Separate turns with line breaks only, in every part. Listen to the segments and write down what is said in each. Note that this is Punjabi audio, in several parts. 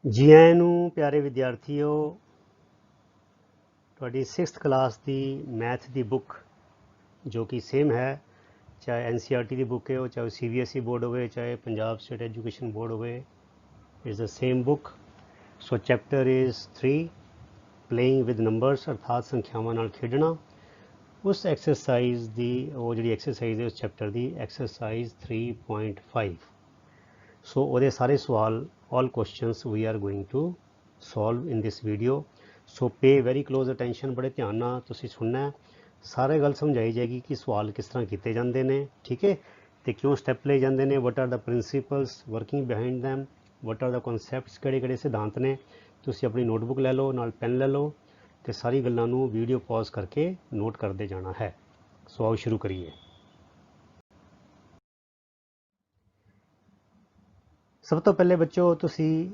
जी आਇਆਂ ਨੂੰ ਪਿਆਰੇ ਵਿਦਿਆਰਥੀਓ, ਤੁਹਾਡੀ 6th ਕਲਾਸ ਦੀ ਮੈਥ ਦੀ ਬੁੱਕ ਜੋ ਕਿ ਸੇਮ ਹੈ, ਚਾਹੇ NCERT ਦੀ ਬੁੱਕ ਹੈ ਉਹ, ਚਾਹੇ CBSE ਬੋਰਡ ਹੋਵੇ, ਚਾਹੇ ਪੰਜਾਬ ਸਟੇਟ ਐਜੂਕੇਸ਼ਨ ਬੋਰਡ ਹੋਵੇ, it's the same book. So chapter is 3 playing with numbers, ਅਰਥਾਤ ਸੰਖਿਆਵਾਂ ਨਾਲ ਖੇਡਣਾ। ਉਸ ਐਕਸਰਸਾਈਜ਼ ਦੀ ਉਹ ਜਿਹੜੀ ਐਕਸਰਸਾਈਜ਼ ਹੈ ਉਸ ਚੈਪਟਰ ਦੀ ਐਕਸਰਸਾਈਜ਼ 3.5। ਸੋ ਉਹਦੇ ਸਾਰੇ ਸਵਾਲ, all questions we are going to solve in this video, so pay very close attention। ਬੜੇ ਧਿਆਨ ਨਾਲ ਤੁਸੀਂ ਸੁਣਨਾ, ਸਾਰੇ ਗੱਲ ਸਮਝਾਈ ਜਾਏਗੀ ਕਿ ਸਵਾਲ ਕਿਸ ਤਰ੍ਹਾਂ ਕੀਤੇ ਜਾਂਦੇ ਨੇ, ਠੀਕ ਹੈ, ਤੇ ਕਿਉਂ ਸਟੈਪ ਲਏ ਜਾਂਦੇ ਨੇ, what are the principles working behind them, what are the concepts, ਕਿਹੜੇ ਸਿਧਾਂਤ ਨੇ। ਤੁਸੀਂ ਆਪਣੀ ਨੋਟਬੁੱਕ ਲੈ ਲਓ, ਨਾਲ ਪੈਨ ਲੈ ਲਓ, ਤੇ ਸਾਰੀ ਗੱਲਾਂ ਨੂੰ ਵੀਡੀਓ ਪੌਜ਼ ਕਰਕੇ ਨੋਟ ਕਰਦੇ ਜਾਣਾ ਹੈ। ਸੋ ਆਓ ਸ਼ੁਰੂ ਕਰੀਏ। ਸਭ ਤੋਂ ਪਹਿਲੇ ਬੱਚੋ ਤੁਸੀਂ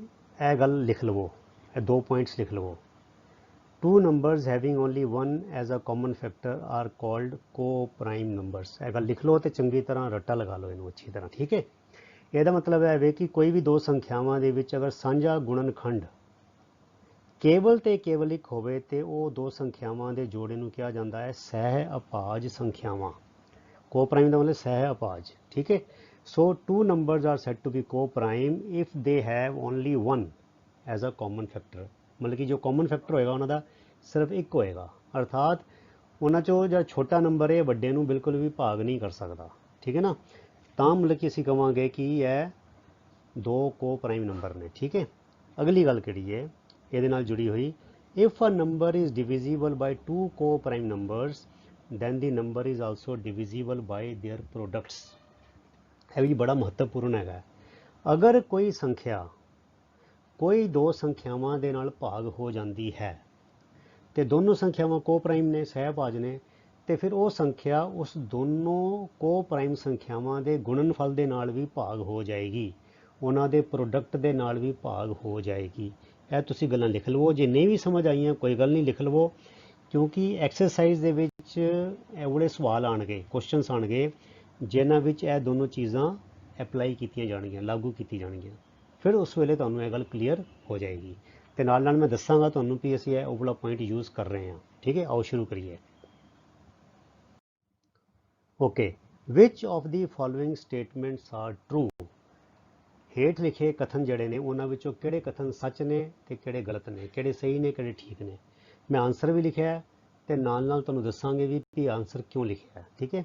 ਇਹ ਗੱਲ ਲਿਖ ਲਵੋ, ਇਹ 2 ਪੁਆਇੰਟਸ ਲਿਖ ਲਵੋ। Two numbers having only 1 as a common factor are called coprime numbers. ਇਹ ਗੱਲ ਲਿਖ ਲਓ ਤੇ ਚੰਗੀ ਤਰ੍ਹਾਂ ਰੱਟਾ ਲਗਾ ਲਓ ਇਹਨੂੰ ਅੱਛੀ ਤਰ੍ਹਾਂ, ਠੀਕ ਹੈ। ਇਹਦਾ ਮਤਲਬ ਹੈ ਵੇ ਕਿ ਕੋਈ ਵੀ ਦੋ ਸੰਖਿਆਵਾਂ ਦੇ ਵਿੱਚ ਅਗਰ ਸਾਂਝਾ ਗੁਣਨਖੰਡ ਕੇਵਲ ਤੇ ਕੇਵਲ ਇੱਕ ਹੋਵੇ ਤੇ ਉਹ ਦੋ ਸੰਖਿਆਵਾਂ ਦੇ ਜੋੜੇ ਨੂੰ ਕਿਹਾ ਜਾਂਦਾ ਹੈ ਸਹਿ ਅਭਾਜ ਸੰਖਿਆਵਾਂ। ਕੋ-ਪ੍ਰਾਈਮ ਦਾ ਮਤਲਬ ਸਹਿ ਅਭਾਜ, ਠੀਕ ਹੈ। So two numbers are said to be co-prime if they have only one as a common factor। मतलब कि जो common factor होएगा ਉਹਨਾਂ ਦਾ ਸਿਰਫ ਇੱਕ ਹੋਏਗਾ, ਅਰਥਾਤ ਉਹਨਾਂ ਚੋਂ ਜਿਹੜਾ ਛੋਟਾ ਨੰਬਰ ਹੈ ਵੱਡੇ ਨੂੰ ਬਿਲਕੁਲ ਵੀ ਭਾਗ ਨਹੀਂ ਕਰ ਸਕਦਾ, ਠੀਕ ਹੈ ਨਾ। ਤਾਂ ਮਤਲਬ ਕਿ ਅਸੀਂ ਕਹਾਂਗੇ ਕਿ ਇਹ ਦੋ ਕੋ-ਪ੍ਰਾਈਮ ਨੰਬਰ ਨੇ, ਠੀਕ ਹੈ। ਅਗਲੀ ਗੱਲ ਕਿਹੜੀ ਹੈ ਇਹਦੇ ਨਾਲ ਜੁੜੀ ਹੋਈ, if a number is divisible by two co-prime numbers then the number is also divisible by their products। ਇਹ ਵੀ ਬੜਾ ਮਹੱਤਵਪੂਰਨ ਹੈਗਾ। ਅਗਰ ਕੋਈ ਸੰਖਿਆ ਕੋਈ ਦੋ ਸੰਖਿਆਵਾਂ ਦੇ ਨਾਲ ਭਾਗ ਹੋ ਜਾਂਦੀ ਹੈ ਤੇ ਦੋਨੋਂ ਸੰਖਿਆਵਾਂ ਕੋ-ਪ੍ਰਾਈਮ ਨੇ, ਸਹਿ-ਭਾਜ ਨੇ, ਤੇ ਫਿਰ ਉਹ ਸੰਖਿਆ ਉਸ ਦੋਨੋਂ ਕੋ-ਪ੍ਰਾਈਮ ਸੰਖਿਆਵਾਂ ਦੇ ਗੁਣਨਫਲ ਦੇ ਨਾਲ ਵੀ ਭਾਗ ਹੋ ਜਾਏਗੀ, ਉਹਨਾਂ ਦੇ ਪ੍ਰੋਡਕਟ ਦੇ ਨਾਲ ਵੀ ਭਾਗ ਹੋ ਜਾਏਗੀ। ਇਹ ਤੁਸੀਂ ਗੱਲਾਂ ਲਿਖ ਲਵੋ, ਜੇ ਨਹੀਂ ਵੀ ਸਮਝ ਆਈਆਂ ਕੋਈ ਗੱਲ ਨਹੀਂ, ਲਿਖ ਲਵੋ, ਕਿਉਂਕਿ ਐਕਸਰਸਾਈਜ਼ ਦੇ ਵਿੱਚ ਇਹ ਬੜੇ ਸਵਾਲ ਆਉਣਗੇ, ਕੁਐਸਚਨਸ ਆਉਣਗੇ ਜਿਨ੍ਹਾਂ ਵਿੱਚ ਇਹ ਦੋਨੋਂ ਚੀਜ਼ਾਂ ਅਪਲਾਈ ਕੀਤੀਆਂ ਜਾਣਗੀਆਂ, ਲਾਗੂ ਕੀਤੀ ਜਾਣਗੀਆਂ। ਫਿਰ ਉਸ ਵੇਲੇ ਤੁਹਾਨੂੰ ਇਹ ਗੱਲ ਕਲੀਅਰ ਹੋ ਜਾਏਗੀ, ਤੇ ਨਾਲ ਨਾਲ ਮੈਂ ਦੱਸਾਂਗਾ ਤੁਹਾਨੂੰ ਵੀ ਅਸੀਂ ਇਹ ਉਹ ਵਾਲਾ ਪੁਆਇੰਟ ਯੂਜ਼ ਕਰ ਰਹੇ ਹਾਂ, ਠੀਕ ਹੈ। ਆਓ ਸ਼ੁਰੂ ਕਰੀਏ। Okay, which of the following statements are true. ਹੇਠ ਲਿਖੇ ਕਥਨ ਜਿਹੜੇ ਨੇ ਉਹਨਾਂ ਵਿੱਚੋਂ ਕਿਹੜੇ ਕਥਨ ਸੱਚ ਨੇ ਤੇ ਕਿਹੜੇ ਗਲਤ ਨੇ, ਕਿਹੜੇ ਸਹੀ ਨੇ ਕਿਹੜੇ ਠੀਕ ਨੇ। ਮੈਂ ਆਨਸਰ ਵੀ ਲਿਖਿਆ ਤੇ ਨਾਲ ਨਾਲ ਤੁਹਾਨੂੰ ਦੱਸਾਂਗੇ ਵੀ ਆਨਸਰ ਕਿਉਂ ਲਿਖਿਆ, ਠੀਕ ਹੈ।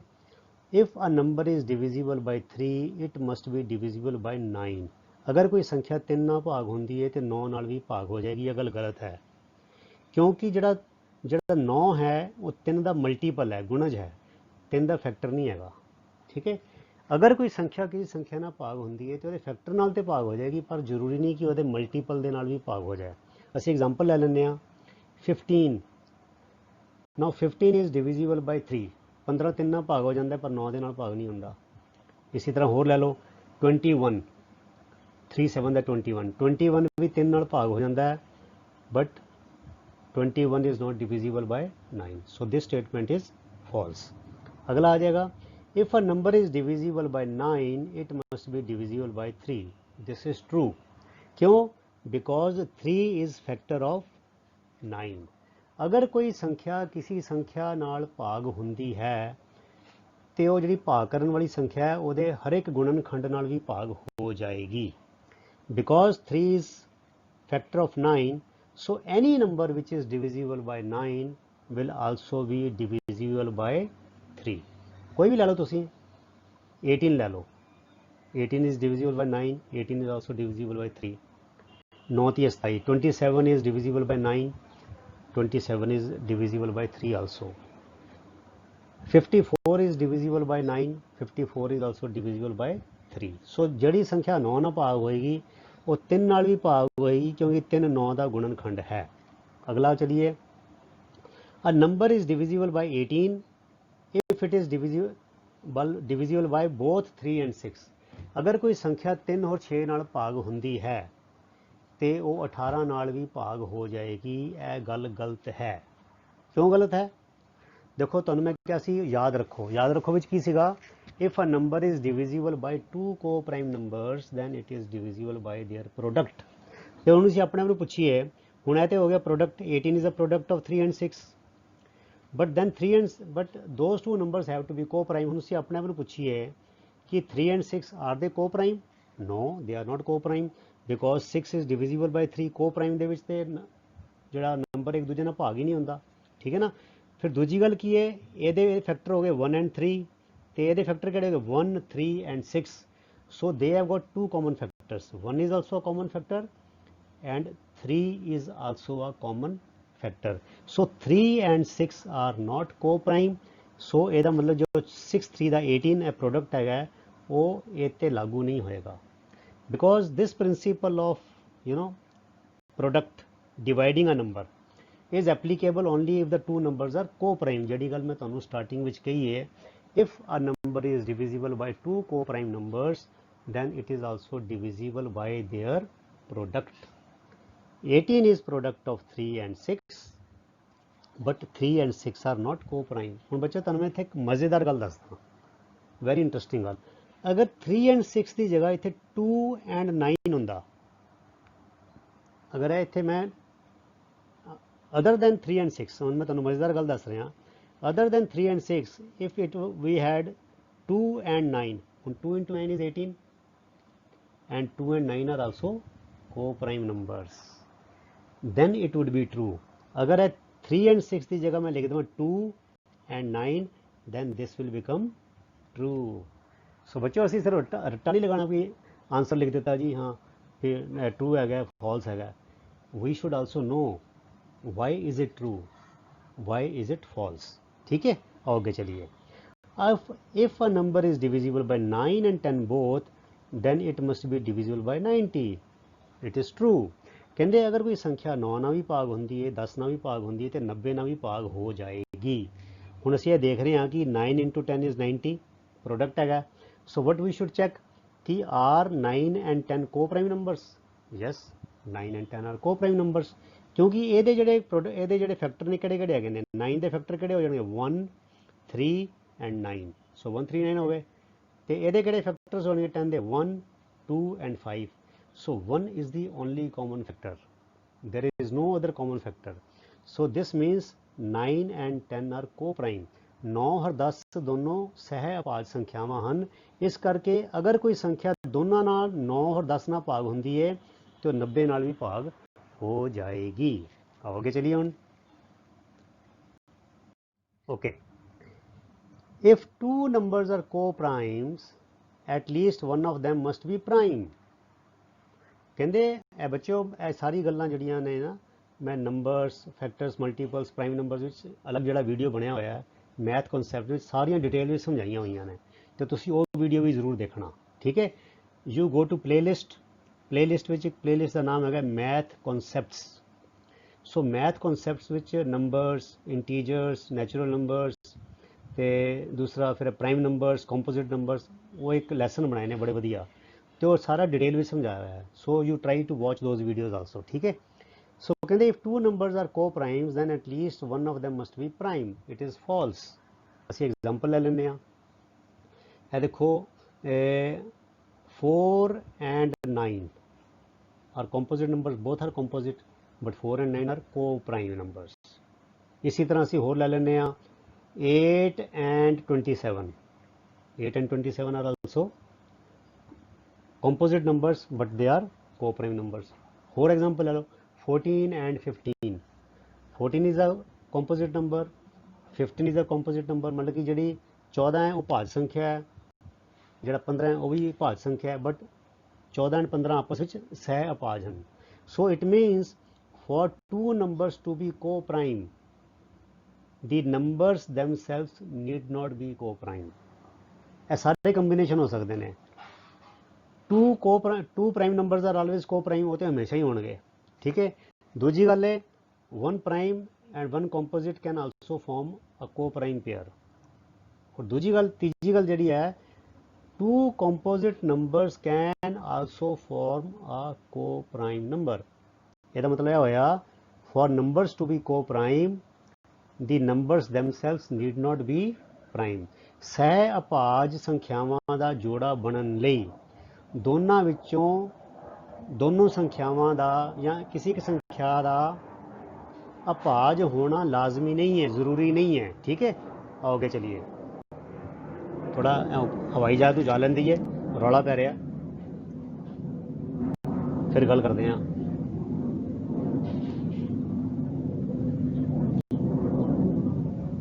If a number is divisible by 3, it must be divisible by 9। ਅਗਰ ਕੋਈ ਸੰਖਿਆ 3 ਨਾਲ ਭਾਗ ਹੁੰਦੀ ਹੈ ਤੇ 9 ਨਾਲ ਵੀ ਭਾਗ ਹੋ ਜਾਏਗੀ। ਇਹ ਗੱਲ ਗਲਤ ਹੈ, ਕਿਉਂਕਿ ਜਿਹੜਾ 9 ਹੈ ਉਹ 3 ਦਾ ਮਲਟੀਪਲ ਹੈ, ਗੁਣਜ ਹੈ, 3 ਦਾ ਫੈਕਟਰ ਨਹੀਂ ਹੈਗਾ, ਠੀਕ ਹੈ। ਅਗਰ ਕੋਈ ਸੰਖਿਆ ਕਿਸੇ ਸੰਖਿਆ ਨਾਲ ਭਾਗ ਹੁੰਦੀ ਹੈ ਤੇ ਉਹਦੇ ਫੈਕਟਰ ਨਾਲ ਤੇ ਭਾਗ ਹੋ ਜਾਏਗੀ, ਪਰ ਜ਼ਰੂਰੀ ਨਹੀਂ ਕਿ ਉਹਦੇ ਮਲਟੀਪਲ ਦੇ ਨਾਲ ਵੀ ਭਾਗ ਹੋ ਜਾਏ। ਅਸੀਂ ਐਗਜ਼ਾਮਪਲ ਲੈ ਲੈਂਦੇ ਹਾਂ 15। ਨਾਓ 15 ਇਜ਼ ਡਿਵੀਜ਼ੀਬਲ ਬਾਈ 3। 15 3 ਨਾਲ ਭਾਗ ਹੋ ਜਾਂਦਾ ਪਰ 9 ਦੇ ਨਾਲ ਭਾਗ ਨਹੀਂ ਹੁੰਦਾ। ਇਸੇ ਤਰ੍ਹਾਂ ਹੋਰ ਲੈ ਲਓ 21। 3 7 ਦਾ 21 ਵੀ 3 ਨਾਲ ਭਾਗ ਹੋ ਜਾਂਦਾ ਹੈ, but 21 is not divisible by 9। So this statement is false. ਅਗਲਾ ਆ ਜਾਏਗਾ, if a number is divisible by 9 it must be divisible by 3। This is true. ਕਿਉਂ? Because 3 is factor of 9। ਅਗਰ ਕੋਈ ਸੰਖਿਆ ਕਿਸੇ ਸੰਖਿਆ ਨਾਲ ਭਾਗ ਹੁੰਦੀ ਹੈ ਤੇ ਉਹ ਜਿਹੜੀ ਭਾਗ ਕਰਨ ਵਾਲੀ ਸੰਖਿਆ ਹੈ ਉਹਦੇ ਹਰ ਇੱਕ ਗੁਣਨਖੰਡ ਨਾਲ ਵੀ ਭਾਗ ਹੋ ਜਾਏਗੀ। Because 3 is factor of 9, so any number which is divisible by 9 will also be divisible by 3। ਕੋਈ ਵੀ ਲੈ ਲਓ, ਤੁਸੀਂ 18 ਲੈ ਲਓ, 18 is divisible by 9, 18 is also divisible by 3। 9 ਤੇ 27, 27 is divisible by 9, 27 is divisible by 3 also. 54 is divisible by 9, 54 is also divisible by 3। ਸੋ ਜਿਹੜੀ ਸੰਖਿਆ 9 ਨਾਲ ਭਾਗ ਹੋਏਗੀ ਉਹ 3 ਨਾਲ ਵੀ ਭਾਗ ਹੋਏਗੀ, ਕਿਉਂਕਿ 3 9 ਦਾ ਗੁਣਨਖੰਡ ਹੈ। ਅਗਲਾ ਚਲਿਏ, a number is divisible by 18 if it is divisible by both 3 and 6। ਅਗਰ ਕੋਈ ਸੰਖਿਆ 3 ਔਰ 6 ਨਾਲ ਭਾਗ ਹੁੰਦੀ ਹੈ ਤੇ ਉਹ 18 ਨਾਲ ਵੀ ਭਾਗ ਹੋ ਜਾਏਗੀ। ਇਹ ਗੱਲ ਗਲਤ ਹੈ। ਕਿਉਂ ਗਲਤ ਹੈ? ਦੇਖੋ ਤੁਹਾਨੂੰ ਮੈਂ ਕਿਹਾ ਸੀ ਯਾਦ ਰੱਖੋ ਵਿੱਚ ਕੀ ਸੀਗਾ, if a number is divisible by 2 coprime numbers then it is divisible by their product. ਤੇ ਉਹਨੂੰ ਅਸੀਂ ਆਪਣੇ ਆਪ ਨੂੰ ਪੁੱਛੀਏ, ਹੁਣ ਇਹ ਤੇ ਹੋ ਗਿਆ product 18 is a product of 3 and 6, but then 3 and but those two numbers have to be co-prime। ਹੁਣ ਅਸੀਂ ਆਪਣੇ ਆਪ ਨੂੰ ਪੁੱਛੀਏ ਕਿ 3 and 6 are they co-prime? No, they are not co-prime because 6 is divisible by 3। co-prime ਦੇ ਵਿੱਚ ਤੇ ਜਿਹੜਾ ਨੰਬਰ ਇੱਕ ਦੂਜੇ ਨਾਲ ਭਾਗ ਹੀ ਨਹੀਂ ਹੁੰਦਾ, ਠੀਕ ਹੈ ਨਾ। ਫਿਰ ਦੂਜੀ ਗੱਲ ਕੀ ਹੈ, ਇਹਦੇ ਫੈਕਟਰ ਹੋ ਗਏ 1 and 3 ਤੇ ਇਹਦੇ ਫੈਕਟਰ ਕਿਹੜੇ ਹੋ ਗਏ 1, 3 and 6। so they have got two common factors, 1 is also a common factor and 3 is also a common factor। so 3 and 6 are not co-prime। so ਇਹਦਾ ਮਤਲਬ ਜੋ 6 3 ਦਾ 18 ਇਹ ਪ੍ਰੋਡਕਟ ਹੈਗਾ ਉਹ ਇਹ ਤੇ ਲਾਗੂ ਨਹੀਂ ਹੋਏਗਾ, because this principle of product dividing a number is applicable only if the two numbers are co-prime। ਜਿਹੜੀ ਗੱਲ ਮੈਂ ਤੁਹਾਨੂੰ ਸਟਾਰਟਿੰਗ ਵਿੱਚ ਕਹੀ ਹੈ, if a number is divisible by two co-prime numbers then it is also divisible by their product। 18 is product of 3 and 6 but 3 and 6 are not co-prime। ਹੁਣ ਬੱਚੇ ਤੁਹਾਨੂੰ ਮੈਂ ਇੱਥੇ ਇੱਕ ਮਜ਼ੇਦਾਰ ਗੱਲ ਦੱਸਦਾ, ਵੈਰੀ ਇੰਟਰਸਟਿੰਗ ਗੱਲ। ਅਗਰ 3 and 6 ਦੀ ਜਗ੍ਹਾ ਇੱਥੇ 2 and 9 ਹੁੰਦਾ, ਅਗਰ ਇੱਥੇ ਮੈਂ other than 3 and 6, ਹੁਣ ਮੈਂ ਤੁਹਾਨੂੰ ਮਜ਼ੇਦਾਰ ਗੱਲ ਦੱਸ ਰਿਹਾ, other than 3 and 6 if we had 2 and 9, ਹੁਣ 2 into 9 is 18 and 2 and 9 are also co-prime numbers, then it would be true। अगर है 3 and 6 की जगह मैं लिख दूँ 2 and 9 then this will become true। सो बच्चों ਅਸੀਂ सिर्फ रट्टा नहीं लगाना भी आंसर लिख देता जी हाँ फिर ट्रू है फॉल्स है। we should also know why is it true, why is it false। ठीक है, आगे चलिए। if a number is divisible by 9 and 10 both then it must be divisible by 90। it is true। ਕਹਿੰਦੇ ਅਗਰ ਕੋਈ ਸੰਖਿਆ 9 ਨਾਲ ਵੀ ਭਾਗ ਹੁੰਦੀ ਹੈ, 10 ਨਾਲ ਵੀ ਭਾਗ ਹੁੰਦੀ ਹੈ ਤੇ 90 ਨਾਲ ਵੀ ਭਾਗ ਹੋ ਜਾਏਗੀ। ਹੁਣ ਅਸੀਂ ਇਹ ਦੇਖ ਰਹੇ ਹਾਂ ਕਿ 9 into 10 is 90 ਪ੍ਰੋਡਕਟ ਹੈਗਾ। So what we should check ਕਿ are 9 and 10 co-prime numbers। Yes 9 and 10 are co-prime numbers ਕਿਉਂਕਿ ਇਹਦੇ ਜਿਹੜੇ ਫੈਕਟਰ ਨੇ ਕਿਹੜੇ ਕਿਹੜੇ ਹੈਗੇ ਨੇ, 9 ਦੇ ਫੈਕਟਰ ਕਿਹੜੇ ਹੋ ਜਾਣਗੇ 1, 3 and 9। ਸੋ 1, 3, 9 ਹੋ ਗਏ ਤੇ ਇਹਦੇ ਕਿਹੜੇ ਫੈਕਟਰਸ ਹੋਣਗੇ 10 ਦੇ 1, 2 and 5। so 1 is the only common factor, there is no other common factor। so this means 9 and 10 are co-prime। 9 और 10 ਦੋਨੋਂ ਸਹਿ ਅਭਾਜ ਸੰਖਿਆਵਾਂ ਹਨ, ਇਸ ਕਰਕੇ ਅਗਰ ਕੋਈ ਸੰਖਿਆ ਦੋਨਾਂ ਨਾਲ 9 और 10 ਨਾਲ ਭਾਗ ਹੁੰਦੀ ਹੈ तो 90 ਨਾਲ ਵੀ ਭਾਗ हो जाएगी। आगे चलिए हम। Okay, if two numbers are co-primes at least one of them must be prime। ਕਹਿੰਦੇ ਇਹ ਬੱਚਿਓ ਇਹ ਸਾਰੀ ਗੱਲਾਂ ਜਿਹੜੀਆਂ ਨੇ ਨਾ ਮੈਂ numbers factors multiples prime numbers ਵਿੱਚ ਅਲੱਗ ਜਿਹੜਾ ਵੀਡੀਓ ਬਣਿਆ ਹੋਇਆ ਹੈ ਮੈਥ ਕਨਸੈਪਟ ਵਿੱਚ ਸਾਰੀਆਂ ਡਿਟੇਲ ਵਿੱਚ ਸਮਝਾਈਆਂ ਹੋਈਆਂ ਨੇ ਤੇ ਤੁਸੀਂ ਉਹ ਵੀਡੀਓ ਵੀ ਜ਼ਰੂਰ ਦੇਖਣਾ। ਠੀਕ ਹੈ, ਯੂ ਗੋ ਟੂ ਪਲੇਲਿਸਟ ਵਿੱਚ ਇੱਕ ਪਲੇਲਿਸਟ ਦਾ ਨਾਮ ਹੈਗਾ ਮੈਥ ਕਨਸੈਪਟਸ। ਸੋ ਮੈਥ ਕਨਸੈਪਟਸ ਵਿੱਚ ਨੰਬਰਸ, ਇੰਟੀਜਰਸ, ਨੈਚੁਰਲ ਨੰਬਰਸ ਤੇ ਦੂਸਰਾ ਫਿਰ ਪ੍ਰਾਈਮ ਨੰਬਰਸ, ਕੰਪੋਜ਼ਿਟ ਨੰਬਰਸ, ਉਹ ਇੱਕ ਲੈਸਨ ਬਣਾਏ ਨੇ ਬੜੇ ਵਧੀਆ ਤੇ ਉਹ ਸਾਰਾ ਡਿਟੇਲ ਵਿੱਚ ਸਮਝਾਇਆ ਹੋਇਆ ਹੈ। So you try to watch those videos also. ਠੀਕ ਹੈ, ਸੋ ਕਹਿੰਦੇ if two numbers are co-primes then at least one of them must be prime। it is false। ਅਸੀਂ ਐਗਜ਼ਾਮਪਲ ਲੈ ਲੈਂਦੇ ਹਾਂ। ਇਹ ਦੇਖੋ 4 and 9 are composite numbers, both are composite but 4 and 9 are co-prime numbers। इसी तरह ਅਸੀਂ ਹੋਰ ਲੈ ਲੈਂਦੇ ਹਾਂ 8 and 27। 8 and 27 are also composite numbers but they are co-prime numbers। ਹੋਰ एग्जाम्पल ले लो 14 and 15। 14 is a composite number, 15 is a composite number। मतलब कि ਜਿਹੜੀ 14 है वो भाज संख्या है, ਜਿਹੜਾ 15 है वो भी भाज संख्या है बट 14 and 15 आपस ਵਿੱਚ ਸਹਿ ਅਪਾਜ ਹਨ। So it means for two numbers to be co-prime the numbers themselves need not be co-prime। ਇਹ ਸਾਰੇ ਕੰਬੀਨੇਸ਼ਨ ਹੋ ਸਕਦੇ ਨੇ। two prime numbers are always co-prime, ਉਹ ਤੇ ਹਮੇਸ਼ਾ ਹੀ ਹੋਣਗੇ। ਠੀਕ ਹੈ, ਦੂਜੀ ਗੱਲ ਹੈ one prime and one composite can also form a co-prime pair। और ਤੀਜੀ ਗੱਲ ਜਿਹੜੀ ਹੈ two composite numbers can also form a co-prime number। ਇਹਦਾ ਮਤਲਬ ਇਹ ਹੋਇਆ for numbers to be co-prime the numbers themselves need not be prime। ਸਹਿ ਅਭਾਜ ਸੰਖਿਆਵਾਂ ਦਾ ਜੋੜਾ ਬਣਨ ਲਈ ਦੋਨਾਂ ਵਿੱਚੋਂ दोनों संख्यावां दा या किसी एक संख्या का अभाज होना लाजमी नहीं है, ज़रूरी नहीं है। ठीक है, आगे चलिए, थोड़ा हवाई जहाज तो जा लेंदी है, रौला पै रहा, फिर गल करते हैं।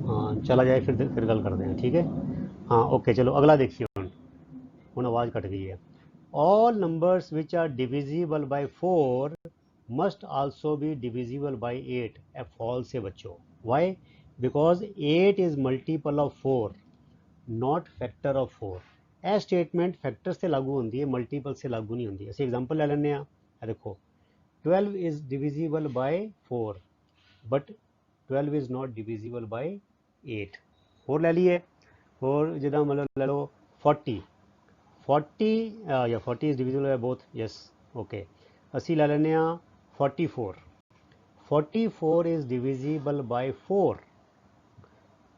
हाँ चला जाए, फिर गल करते हैं। ठीक है, हाँ ओके, चलो अगला देखिए। हूँ आवाज़ कट गई है। All numbers which are divisible by 4 must also be divisible by 8। A false है बच्चों। Why? Because 8 is multiple of 4, not factor of 4। ਇਹ स्टेटमेंट फैक्टर से लागू होंगी है, मल्टीपल से लागू नहीं होंगी। असं एग्जाम्पल ले लें। देखो 12 is divisible by 4 but 12 is not divisible by 8। होर ले लीए, होर जिदा मतलब ले लो 40 या 40 is divisible by both. Yes okay, असी ले लें 44। 44 is divisible by 4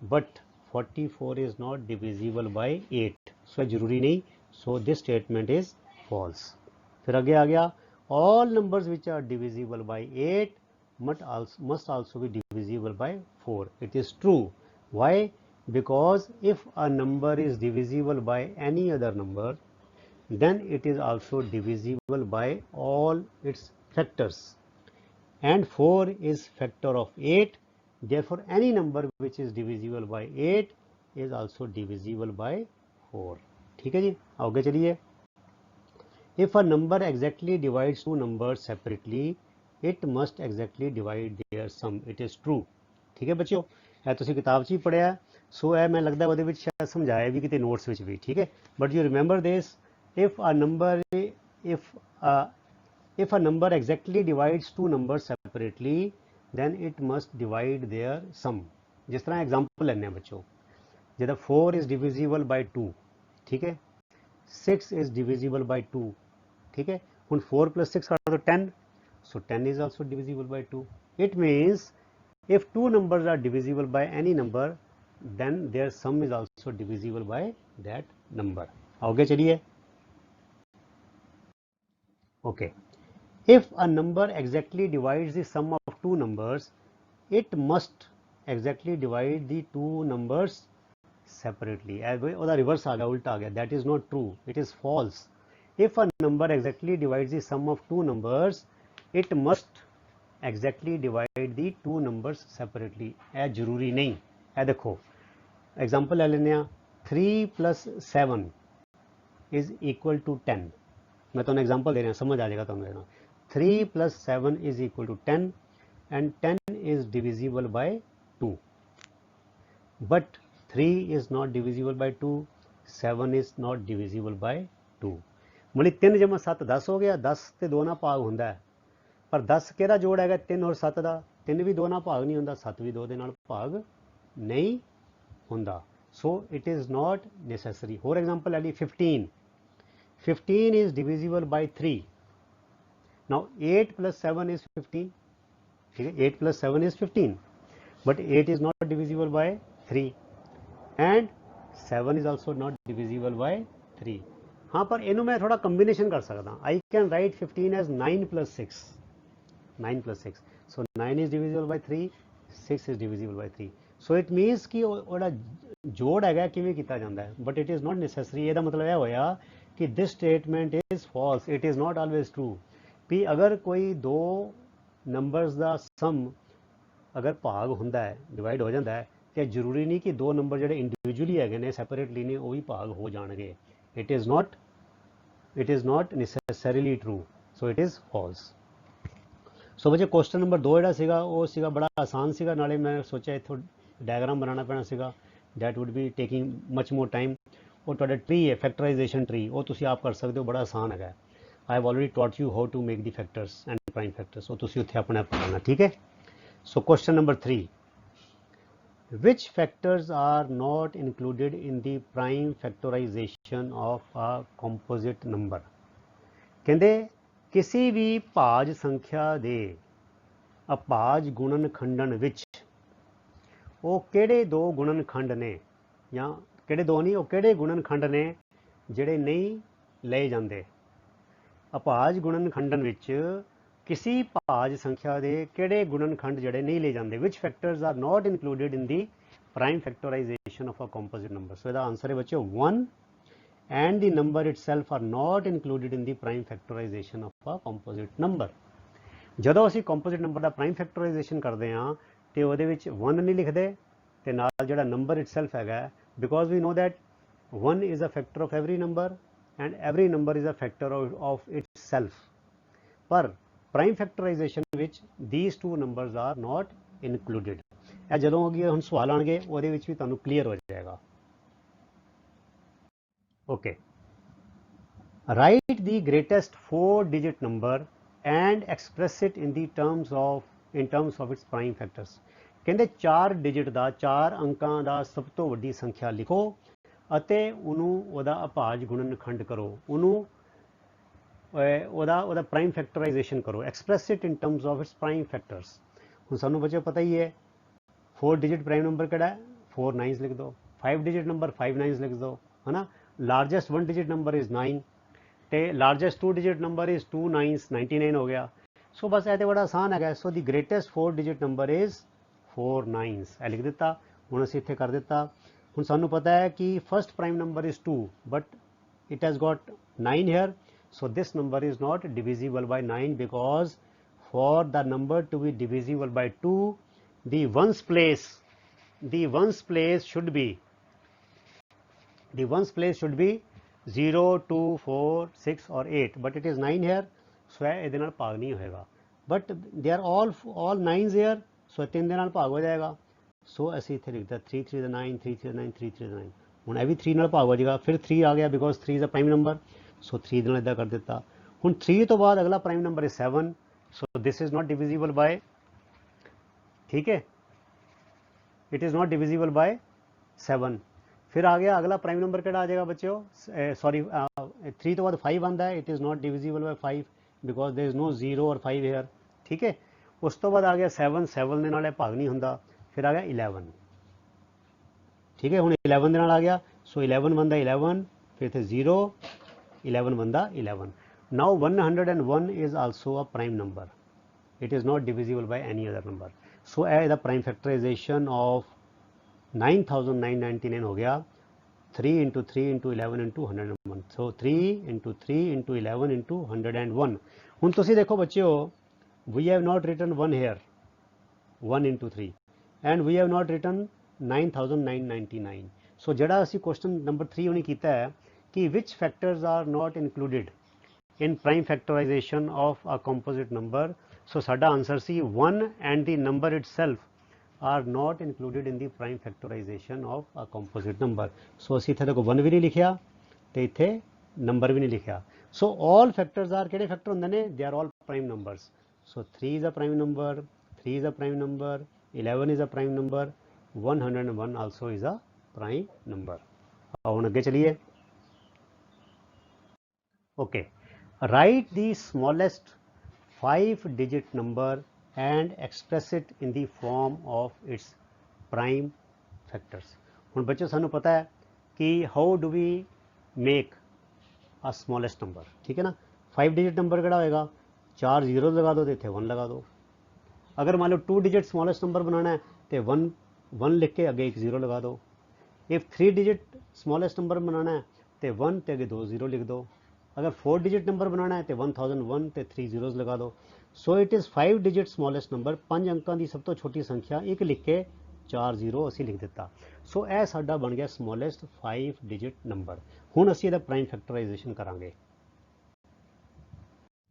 but 44 is not divisible by 8। So जरूरी नहीं, so this statement is false. फिर आगे आ गया, all numbers which are divisible by 8 must also be divisible by 4. It is true. Why? Because if a number is divisible by any other number, then it is also divisible by all its factors, and 4 is factor of 8. Therefore any number which is divisible by 8 is also divisible by 4. ठीक है जी, आगे चलिए। If a number exactly divides two numbers separately, it must exactly divide their sum. It is true. ठीक है बच्चों, है तुसी किताब 'ਚ ही पढ़िਆ, सो है मैं लगता ਉਹਦੇ ਵਿੱਚ ਸ਼ਾਇਦ ਸਮਝਾਇਆ ਵੀ ਕਿਤੇ ਨੋਟਸ ਵਿੱਚ ਵੀ। ਠੀਕ ਹੈ, but you remember this, if a number if a number exactly divides two numbers separately, then it must divide their sum. जिस तरह एग्जांपल लेने बच्चों, जिदा 4 is divisible by 2, ठीक है, 6 is divisible by 2, ठीक है, ਹੁਣ 4 plus 6 are the 10, so 10 is also divisible by 2. It means if two numbers are divisible by any number, then their sum is also divisible by that number. आगे चलिए। Okay, if a number exactly divides the sum of two numbers, it must exactly divide the two numbers separately. ਉਹਦਾ ਰਿਵਰਸ ਆ ਗਿਆ, ਉਲਟਾ ਆ ਗਿਆ। That is not true, it is false. If a number exactly divides the sum of two numbers, it must exactly divide the two numbers separately. ਇਹ ਜ਼ਰੂਰੀ ਨਹੀਂ। ਇਹ ਦੇਖੋ एग्जाम्पल ले लेने, 3 plus 7 is equal to 10। मैं तुम्हें एग्जाम्पल दे रहा, समझ आ जाएगा तुम्हें। 3 plus 7 is equal to 10 and 10 is divisible by 2, but 3 is not divisible by 2, 7 is not divisible by 2। मतलब 3 जमा 7 10 हो गया, 10 ਤੇ 2 ਨਾਲ ਭਾਗ ਹੁੰਦਾ ਹੈ, ਪਰ 10 ਕਿਹੜਾ ਜੋੜ ਹੈਗਾ 3 ਔਰ 7 ਦਾ? 3 ਵੀ 2 ਨਾਲ ਭਾਗ ਨਹੀਂ ਹੁੰਦਾ, 7 ਵੀ 2 ਦੇ ਨਾਲ ਭਾਗ ਨਹੀਂ ਹੁੰਦਾ। ਸੋ ਇਟ ਇਜ਼ ਨਾਟ ਨੈਸੈਸਰੀ। ਹੋਰ ਐਗਜ਼ਾਮਪਲ ਲੈ ਲਈ 15। 15 is divisible by 3. Now 8 plus 7 is 15. 8 plus 7 is 15, but 8 is not divisible by 3 and 7 is also not divisible by 3. हाँ, पर इन्हों मैं थोड़ा कम्बिनेशन कर सकता। I can write 15 as 9 plus 6. 9 plus 6. So 9 is divisible by 3, 6 is divisible by 3. So it means कि ਉਹਦਾ ਜੋੜ ਹੈਗਾ ਕਿਵੇਂ ਕੀਤਾ ਜਾਂਦਾ ਹੈ, but it is not necessary. ਇਹਦਾ ਮਤਲਬ ਇਹ ਹੋਇਆ ਕਿ this statement is false, it is not always true. ਵੀ ਅਗਰ ਕੋਈ ਦੋ ਨੰਬਰਸ ਦਾ ਸਮ ਅਗਰ ਭਾਗ ਹੁੰਦਾ ਹੈ, ਡਿਵਾਈਡ ਹੋ ਜਾਂਦਾ ਹੈ, ਤੇ ਜ਼ਰੂਰੀ ਨਹੀਂ ਕਿ ਦੋ ਨੰਬਰ ਜਿਹੜੇ ਇੰਡੀਵਿਜੂਅਲੀ ਹੈਗੇ ਨੇ, ਸੈਪਰੇਟਲੀ ਨੇ, ਉਹ ਵੀ ਭਾਗ ਹੋ ਜਾਣਗੇ। It is not necessarily true, so it is false. So ਬੱਚੇ ਕੁਐਸਚਨ ਨੰਬਰ 2 ਜਿਹੜਾ ਸੀਗਾ ਉਹ ਸੀਗਾ ਬੜਾ ਆਸਾਨ ਸੀਗਾ, ਨਾਲੇ ਮੈਂ ਸੋਚਿਆ ਇੱਥੋਂ ਡਾਇਗਰਾਮ ਬਣਾਉਣਾ ਪੈਣਾ ਸੀਗਾ, that would be taking much more time. ਉਹ ਤੁਹਾਡਾ ਟਰੀ ਹੈ, ਫੈਕਟਰਾਈਜੇਸ਼ਨ ਟਰੀ, ਉਹ ਤੁਸੀਂ ਆਪ ਕਰ ਸਕਦੇ ਹੋ, ਬੜਾ ਆਸਾਨ ਹੈਗਾ। I have already taught you how to make the factors and prime factors, ਉਹ ਤੁਸੀਂ ਉੱਥੇ ਆਪਣੇ ਆਪ ਕਰਨਾ। ਠੀਕ ਹੈ। So question number 3, which factors are not included in the prime factorization of a composite number? ਕਹਿੰਦੇ ਕਿਸੇ ਵੀ ਭਾਜ ਸੰਖਿਆ ਦੇ ਅਭਾਜ ਗੁਣਨਖੰਡਨ ਵਿੱਚ ਉਹ ਕਿਹੜੇ ਦੋ ਗੁਣਨਖੰਡ ਨੇ, ਜਾਂ ਕਿਹੜੇ ਦੋ ਨਹੀਂ, ਉਹ ਕਿਹੜੇ ਗੁਣਨਖੰਡ ਨੇ ਜਿਹੜੇ ਨਹੀਂ ਲਏ ਜਾਂਦੇ? ਅਭਾਜ ਗੁਣਨਖੰਡਨ ਵਿੱਚ ਕਿਸੇ ਭਾਜ ਸੰਖਿਆ ਦੇ ਕਿਹੜੇ ਗੁਣਨਖੰਡ ਜਿਹੜੇ ਨਹੀਂ ਲਏ ਜਾਂਦੇ, which factors are not included in the prime factorization of a composite number? So ਇਹਦਾ ਆਨਸਰ ਹੈ ਬੱਚਿਓ 1 and the number itself are not included in the prime factorization of a composite number. ਜਦੋਂ ਅਸੀਂ ਕੰਪੋਜ਼ਿਟ ਨੰਬਰ ਦਾ ਪ੍ਰਾਈਮ ਫੈਕਟਰਾਈਜੇਸ਼ਨ ਕਰਦੇ ਹਾਂ ਤੇ ਉਹਦੇ ਵਿੱਚ 1 ਨਹੀਂ ਲਿਖਦੇ ਤੇ ਨਾਲ ਜਿਹੜਾ ਨੰਬਰ ਇਟਸੈਲਫ ਹੈਗਾ, because we know that 1 is a factor of every number and every number is a factor of itself. ਪਰ ਪ੍ਰਾਈਮ ਫੈਕਟਰਾਈਜੇਸ਼ਨ ਵਿੱਚ these two numbers are not included. ਇਹ ਜਦੋਂ ਅੱਗੇ ਹੁਣ ਸਵਾਲ ਆਣਗੇ ਉਹਦੇ ਵਿੱਚ ਵੀ ਤੁਹਾਨੂੰ ਕਲੀਅਰ ਹੋ ਜਾਏਗਾ. Okay, right the greatest 4-digit number and express it in terms of its prime factors. ਕਹਿੰਦੇ 4 ਡਿਜਿਟ ਦਾ 4 ਅੰਕਾਂ ਦਾ ਸਭ ਤੋਂ ਵੱਡੀ ਸੰਖਿਆ ਲਿਖੋ ਅਤੇ ਉਹਨੂੰ ਉਹਦਾ ਅਭਾਜ ਗੁਣਨਖੰਡ ਕਰੋ, ਉਹਨੂੰ ਉਹਦਾ ਪ੍ਰਾਈਮ ਫੈਕਟਰਾਈਜੇਸ਼ਨ ਕਰੋ, express it in terms of its prime factors. ਹੁਣ ਸਾਨੂੰ ਬੱਚਿਓ ਪਤਾ ਹੀ ਹੈ 4 ਡਿਜਿਟ ਪ੍ਰਾਈਮ ਨੰਬਰ ਕਿਹੜਾ ਹੈ, 4 9s ਲਿਖ ਦਿਓ. 5 ਡਿਜਿਟ ਨੰਬਰ 5 9s ਲਿਖ ਦਿਓ, ਹੈ ਨਾ. ਲਾਰਜੈਸਟ 1 ਡਿਜਿਟ ਨੰਬਰ ਇਜ਼ 9 ਤੇ largest 2 digit number is 2 9s 99 ਹੋ ਗਿਆ. ਸੋ ਬਸ ਇਹ ਤੇ ਬੜਾ ਆਸਾਨ ਹੈਗਾ. ਸੋ ਦੀ greatest 4 digit number is 4 9s. ਇਹ ਲਿਖ ਦਿੱਤਾ. ਹੁਣ ਅਸੀਂ ਇੱਥੇ ਕਰ ਦਿੱਤਾ. ਹੁਣ ਸਾਨੂੰ ਪਤਾ ਹੈ ਕਿ first prime number is 2 but it has got 9 here, so this number is not divisible by 9 because for the number to be divisible by 2 the ones place should be 0 2 4 6 or 8 but it is 9 here, so ਇਹਦੇ ਨਾਲ ਭਾਗ ਨਹੀਂ ਹੋਏਗਾ. but they are all 9s here, so 3 ਦੇ ਨਾਲ ਭਾਗ ਹੋ ਜਾਏਗਾ. ਸੋ ਅਸੀਂ ਇੱਥੇ ਲਿਖਦਾ 3 3 ਦਾ 9 3 3 ਦਾ 9 3 3 ਦਾ 9. ਹੁਣ ਇਹ ਵੀ 3 ਨਾਲ ਭਾਗ ਹੋ ਜਾਏਗਾ. ਫਿਰ 3 ਆ ਗਿਆ because 3 is a prime number, so 3 ਦੇ ਨਾਲ ਇੱਦਾਂ ਕਰ ਦਿੱਤਾ. ਹੁਣ 3 ਤੋਂ ਬਾਅਦ ਅਗਲਾ prime number is 7, so this is not divisible by, ਠੀਕ ਹੈ, it is not divisible by 7. ਫਿਰ ਆ ਗਿਆ ਅਗਲਾ ਪ੍ਰਾਈਮ ਨੰਬਰ ਕਿਹੜਾ ਆ ਜਾਏਗਾ ਬੱਚਿਓ, ਸੌਰੀ 3 ਤੋਂ ਬਾਅਦ 5 ਆਉਂਦਾ ਹੈ, it is not divisible by 5 because there is no 0 ਔਰ 5 ਹੇਅਰ, ਠੀਕ ਹੈ. ਉਸ ਤੋਂ ਬਾਅਦ ਆ ਗਿਆ 7 ਦੇ ਨਾਲ ਇਹ ਭਾਗ ਨਹੀਂ ਹੁੰਦਾ. ਫਿਰ ਆ ਗਿਆ 11, ਠੀਕ ਹੈ. ਹੁਣ 11 ਦੇ ਨਾਲ ਆ ਗਿਆ, ਸੋ 11 ਬਣਦਾ 11, ਫਿਰ ਇੱਥੇ 0 11 ਬਣਦਾ 11. Now 101 is also a prime number, it is not divisible by any other number. So ਇਹ ਇਹਦਾ ਪ੍ਰਾਈਮ ਫੈਕਟਰਾਈਜੇਸ਼ਨ ਆਫ 9999 ਹੋ ਗਿਆ 3 into 3 into 11 into 101. so 3 into 3 into 11 into 101. ਹੁਣ ਤੁਸੀਂ ਦੇਖੋ ਬੱਚਿਓ, we have not written 1 here, 1 into 3, and we have not written 9999. so ਜਿਹੜਾ ਅਸੀਂ ਕੁਐਸਚਨ ਨੰਬਰ 3 ਉਹਨੇ ਕੀਤਾ ਹੈ ਕਿ which factors are not included in prime factorization of a composite number. so ਸਾਡਾ answer C 1 and the number itself are not included in the prime factorization of a composite number. so ਅਸੀਂ ਇੱਥੇ ਦੇਖੋ 1 ਵੀ ਨਹੀਂ ਲਿਖਿਆ ਤੇ ਇੱਥੇ ਨੰਬਰ ਵੀ ਨਹੀਂ ਲਿਖਿਆ. so all factors are ਕਿਹੜੇ ਫੈਕਟਰ ਹੁੰਦੇ ਨੇ, they are all prime numbers. so 3 is a prime number, 3 is a prime number, 11 is a prime number, 101 also is a prime number. ਹੁਣ ਅੱਗੇ ਚਲੀਏ. okay, write the smallest 5-digit number and express it in the form of its prime factors. ਹੁਣ ਬੱਚੋ ਸਾਨੂੰ ਪਤਾ ਹੈ ਕਿ how do we make a smallest number, ਠੀਕ ਹੈ ਨਾ. 5-digit number ਕਿਹੜਾ ਹੋਏਗਾ, 4 ਜ਼ੀਰੋ ਲਗਾ ਦਿਓ ਤੇ ਇੱਥੇ 1 ਲਗਾ ਦਿਓ. ਅਗਰ ਮੰਨ ਲਓ 2-digit smallest number ਬਣਾਉਣਾ ਹੈ ਤੇ 1 ਲਿਖ ਕੇ ਅੱਗੇ ਇੱਕ 0 ਲਗਾ ਦਿਓ. if 3-digit smallest number ਬਣਾਉਣਾ ਹੈ ਤੇ 1 ਤੇ ਅੱਗੇ 2 0 ਲਿਖ ਦਿਓ. अगर 4-digit नंबर बनाना है तो 1001 ਤੇ 3 zeros लगा दो. So it is 5-digit smallest number, 5 अंकों की सब तो छोटी संख्या एक लिख के 4 0 असी लिख दिता. सो यह साडा बन गया smallest 5-digit नंबर. हुण असी इहदा प्राइम फैक्टराइजेशन करांगे.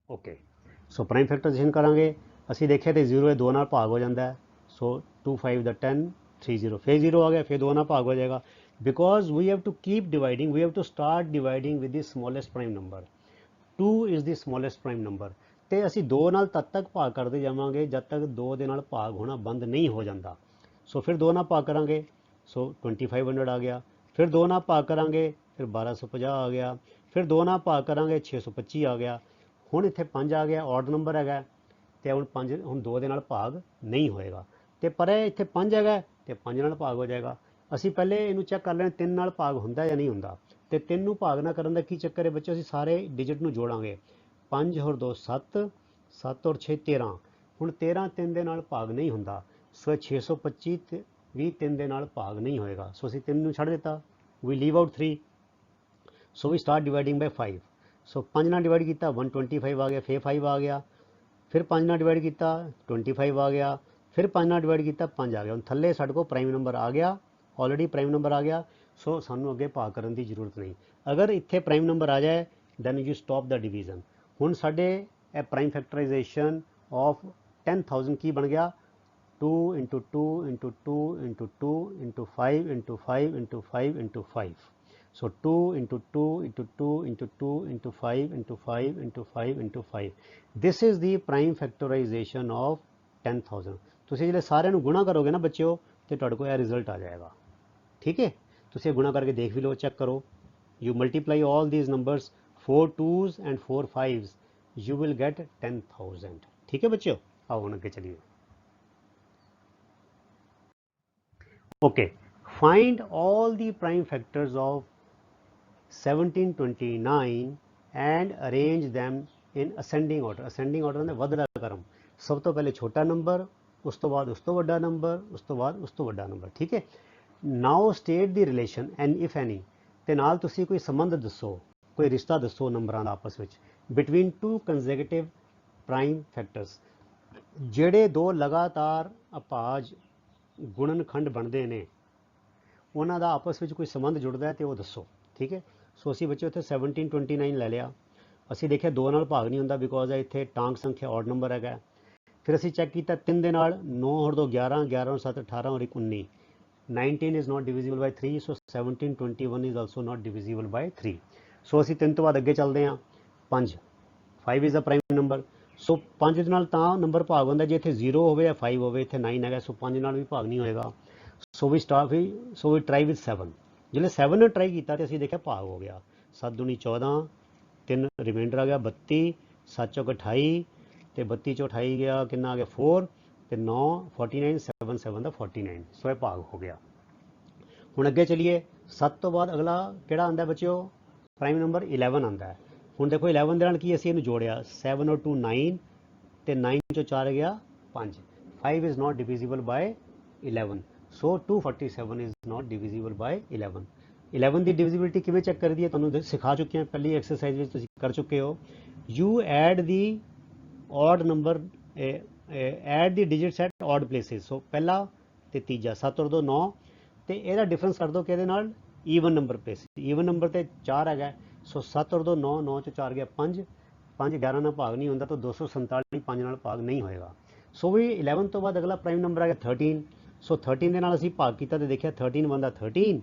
ओके, सो प्राइम फैक्टराइजेशन करांगे. असी देखिए तो 0 2 नाल भाग हो जाता है. सो 2 5 दा 10 3 0, फिर 0 आ गया, फिर 2 नाल भाग हो जाएगा. because we have to keep dividing, we have to start dividing with the smallest prime number. 2 is the smallest prime number ਤੇ ਅਸੀਂ 2 ਨਾਲ ਤਦ ਤੱਕ ਭਾਗ ਕਰਦੇ ਜਾਵਾਂਗੇ ਜਦ ਤੱਕ 2 ਦੇ ਨਾਲ ਭਾਗ ਹੋਣਾ ਬੰਦ ਨਹੀਂ ਹੋ ਜਾਂਦਾ. ਸੋ ਫਿਰ 2 ਨਾਲ ਭਾਗ ਕਰਾਂਗੇ, ਸੋ 2500 ਆ ਗਿਆ. ਫਿਰ 2 ਨਾਲ ਭਾਗ ਕਰਾਂਗੇ, ਫਿਰ 1250 ਆ ਗਿਆ. ਫਿਰ 2 ਨਾਲ ਭਾਗ ਕਰਾਂਗੇ 625 ਆ ਗਿਆ. ਹੁਣ ਇੱਥੇ 5 ਆ ਗਿਆ, ਔਡ ਨੰਬਰ ਹੈਗਾ ਤੇ ਹੁਣ 2 ਦੇ ਨਾਲ ਭਾਗ ਨਹੀਂ ਹੋਏਗਾ ਤੇ ਪਰ ਇੱਥੇ 5 ਹੈਗਾ ਤੇ 5 ਨਾਲ ਭਾਗ ਹੋ ਜਾਏਗਾ. ਅਸੀਂ ਪਹਿਲੇ ਇਹਨੂੰ ਚੈੱਕ ਕਰ ਲੈਣਾ 3 ਨਾਲ ਭਾਗ ਹੁੰਦਾ ਜਾਂ ਨਹੀਂ ਹੁੰਦਾ. ਤੇ 3 ਨੂੰ ਭਾਗ ਨਾ ਕਰਨ ਦਾ ਕੀ ਚੱਕਰ ਹੈ ਬੱਚੇ, ਅਸੀਂ ਸਾਰੇ ਡਿਜਿਟ ਨੂੰ ਜੋੜਾਂਗੇ. 5 और 2 7, 7 और 6 13। ਹੁਣ 13 3 ਦੇ ਨਾਲ ਭਾਗ ਨਹੀਂ ਹੁੰਦਾ, ਸੋ 625 ਵੀ 3 ਦੇ ਨਾਲ ਭਾਗ ਨਹੀਂ ਹੋਏਗਾ, ਸੋ ਅਸੀਂ 3 ਨੂੰ ਛੱਡ ਦਿੱਤਾ, ਵੀ ਲੀਵ ਆਊਟ 3। ਸੋ ਵੀ ਸਟਾਰਟ ਡਿਵਾਈਡਿੰਗ ਬਾਈ 5। ਸੋ 5 ਨਾਲ ਡਿਵਾਈਡ ਕੀਤਾ 125 ਆ ਗਿਆ, ਫਿਰ 5 ਆ ਗਿਆ, ਫਿਰ 5 ਨਾਲ ਡਿਵਾਈਡ ਕੀਤਾ 25 ਆ ਗਿਆ, ਫਿਰ 5 ਨਾਲ ਡਿਵਾਈਡ ਕੀਤਾ 5 ਆ ਗਿਆ। ਹੁਣ ਥੱਲੇ ਸਾਡੇ ਕੋਲ ਪ੍ਰਾਈਮ ਨੰਬਰ ਆ ਗਿਆ, ਆਲਰੇਡੀ ਪ੍ਰਾਈਮ ਨੰਬਰ ਆ ਗਿਆ, ਸੋ ਸਾਨੂੰ ਅੱਗੇ ਭਾਗ ਕਰਨ ਦੀ ਜ਼ਰੂਰਤ ਨਹੀਂ। ਅਗਰ ਇੱਥੇ ਪ੍ਰਾਈਮ ਨੰਬਰ ਆ ਜਾਏ then you stop the division. ਹੁਣ ਸਾਡੇ ਇਹ ਪ੍ਰਾਈਮ ਫੈਕਟਰਾਈਜੇਸ਼ਨ ਆਫ 10,000 ਕੀ ਬਣ ਗਿਆ, 2 into 2 into 2 into 2 into 5 into 5 into 5 into 5। So 2 into 2 into 2 into 2 into 5 into 5 into 5 into 5। This is the prime factorization of 10,000। ਤੁਸੀਂ ਜਿਹੜੇ ਸਾਰਿਆਂ ਨੂੰ ਗੁਣਾ ਕਰੋਗੇ ਨਾ ਬੱਚਿਓ ਤੇ ਤੁਹਾਡੇ ਕੋਲ ਇਹ ਰਿਜ਼ਲਟ ਆ ਜਾਏਗਾ। ਠੀਕ ਹੈ, ਤੁਸੀਂ ਇਹ ਗੁਣਾ ਕਰਕੇ ਦੇਖ ਵੀ ਲਓ, ਚੈੱਕ ਕਰੋ। You multiply all these numbers, 4 2s and 4 5s, you will get 10,000। ठीक है बच्चों, आओ हम आगे चलिए। Okay, find all the prime factors of 1729 and arrange them in ascending order। ascending order ने ਵਧਦਾ ਕਰਮ, ਸਭ ਤੋਂ ਪਹਿਲੇ ਛੋਟਾ ਨੰਬਰ, ਉਸ ਤੋਂ ਬਾਅਦ ਉਸ ਤੋਂ ਵੱਡਾ ਨੰਬਰ, ਉਸ ਤੋਂ ਬਾਅਦ ਉਸ ਤੋਂ ਵੱਡਾ ਨੰਬਰ। ਠੀਕ ਹੈ, ਨਾਓ state the relation and if ਐਨੀ, ਤੇ ਨਾਲ ਤੁਸੀਂ ਕੋਈ ਸੰਬੰਧ ਦੱਸੋ, ਕੋਈ ਰਿਸ਼ਤਾ ਦੱਸੋ ਨੰਬਰਾਂ ਦਾ ਆਪਸ ਵਿੱਚ, ਬਿਟਵੀਨ ਟੂ ਕੰਜ਼ੈਕਟਿਵ ਪ੍ਰਾਈਮ ਫੈਕਟਰਸ। ਜਿਹੜੇ ਦੋ ਲਗਾਤਾਰ ਅਭਾਜ ਗੁਣਨਖੰਡ ਬਣਦੇ ਨੇ ਉਹਨਾਂ ਦਾ ਆਪਸ ਵਿੱਚ ਕੋਈ ਸੰਬੰਧ ਜੁੜਦਾ ਹੈ ਤੇ ਉਹ ਦੱਸੋ। ਠੀਕ ਹੈ, ਸੋ ਅਸੀਂ ਬੱਚੇ ਉੱਥੇ 1729 ਲੈ ਲਿਆ, ਅਸੀਂ ਦੇਖਿਆ 2 ਨਾਲ ਭਾਗ ਨਹੀਂ ਹੁੰਦਾ ਬਿਕੋਜ਼ ਇੱਥੇ ਟਾਂਕ ਸੰਖਿਆ ਔਡ ਨੰਬਰ ਹੈਗਾ। ਫਿਰ ਅਸੀਂ ਚੈੱਕ ਕੀਤਾ 3 ਦੇ ਨਾਲ, 9 और 2 11, 11 और 7 18 और 1 19। 19 is not divisible by 3, so 1721 is also not divisible by 3। ਸੋ ਅਸੀਂ 3 ਤੋਂ ਬਾਅਦ ਅੱਗੇ ਚੱਲਦੇ ਹਾਂ, 5। 5 is a prime number। ਸੋ 5 ਦੇ ਨਾਲ ਤਾਂ ਨੰਬਰ ਭਾਗ ਹੁੰਦਾ ਜੇ ਇੱਥੇ 0 ਹੋਵੇ ਜਾਂ 5 ਹੋਵੇ, ਇੱਥੇ 9 ਹੈਗਾ, ਸੋ 5 ਨਾਲ ਵੀ ਭਾਗ ਨਹੀਂ ਹੋਏਗਾ। ਸੋ ਵੀ ਟਰਾਈ ਵਿਦ 7। ਜਿਹੜੇ 7 ਨੇ ਟਰਾਈ ਕੀਤਾ ਤੇ ਅਸੀਂ ਦੇਖਿਆ ਭਾਗ ਹੋ ਗਿਆ, 7 दूनी 14, 3 ਰਿਮਾਈਂਡਰ ਆ ਗਿਆ 32, 7 ਚੌਕ 28 ਤੇ 32 ਚੋਂ 28 ਗਿਆ ਕਿੰਨਾ ਆ ਗਿਆ 4 ਤੇ 9 49, 7 7 ਦਾ 49। ਸੋ ਇਹ ਭਾਗ ਹੋ ਗਿਆ। ਹੁਣ ਅੱਗੇ ਚਲੀਏ, 7 ਤੋਂ ਬਾਅਦ ਅਗਲਾ ਕਿਹੜਾ ਆਉਂਦਾ ਬੱਚਿਓ, ਪ੍ਰਾਈਮ ਨੰਬਰ 11 ਆਉਂਦਾ ਹੈ। ਹੁਣ ਦੇਖੋ 11 ਦੇ ਨਾਲ ਕੀ ਅਸੀਂ ਇਹਨੂੰ ਜੋੜਿਆ, 7 और 2 9 ਤੇ 9 ਚੋਂ 4 ਗਿਆ 5। 5 is not divisible by 11, so 247 is not divisible by 11। 11 ਦੀ ਡਿਵਿਜ਼ਿਬਿਲਿਟੀ ਕਿਵੇਂ ਚੈੱਕ ਕਰੀਦੀ ਹੈ ਤੁਹਾਨੂੰ ਸਿਖਾ ਚੁੱਕੇ ਹਾਂ, ਪਹਿਲੀ ਐਕਸਰਸਾਈਜ਼ ਵਿੱਚ ਤੁਸੀਂ ਕਰ ਚੁੱਕੇ ਹੋ। You add the odd number, add the digits at odd places. ਸੋ ਪਹਿਲਾ ਤੇ ਤੀਜਾ 7 और 2 9 ਤੇ ਇਹਦਾ ਡਿਫਰੈਂਸ ਕਰ ਦਿਓ ਕਿਹਦੇ ਨਾਲ, even number place. Even number ਤੇ 4 ਹੈਗਾ, ਸੋ 7 और 2 9, 9 ਚੋਂ 4 ਗਿਆ 5, 5 11 ਨਾਲ ਭਾਗ ਨਹੀਂ ਹੁੰਦਾ ਤਾਂ 247 5 ਨਾਲ ਭਾਗ ਨਹੀਂ ਹੋਏਗਾ। ਸੋ ਵੀ 11 ਤੋਂ ਬਾਅਦ ਅਗਲਾ ਪ੍ਰਾਈਮ ਨੰਬਰ ਆ ਗਿਆ 13। ਸੋ 13 ਦੇ ਨਾਲ ਅਸੀਂ ਭਾਗ ਕੀਤਾ ਤੇ ਦੇਖਿਆ 13 ਬਣਦਾ 13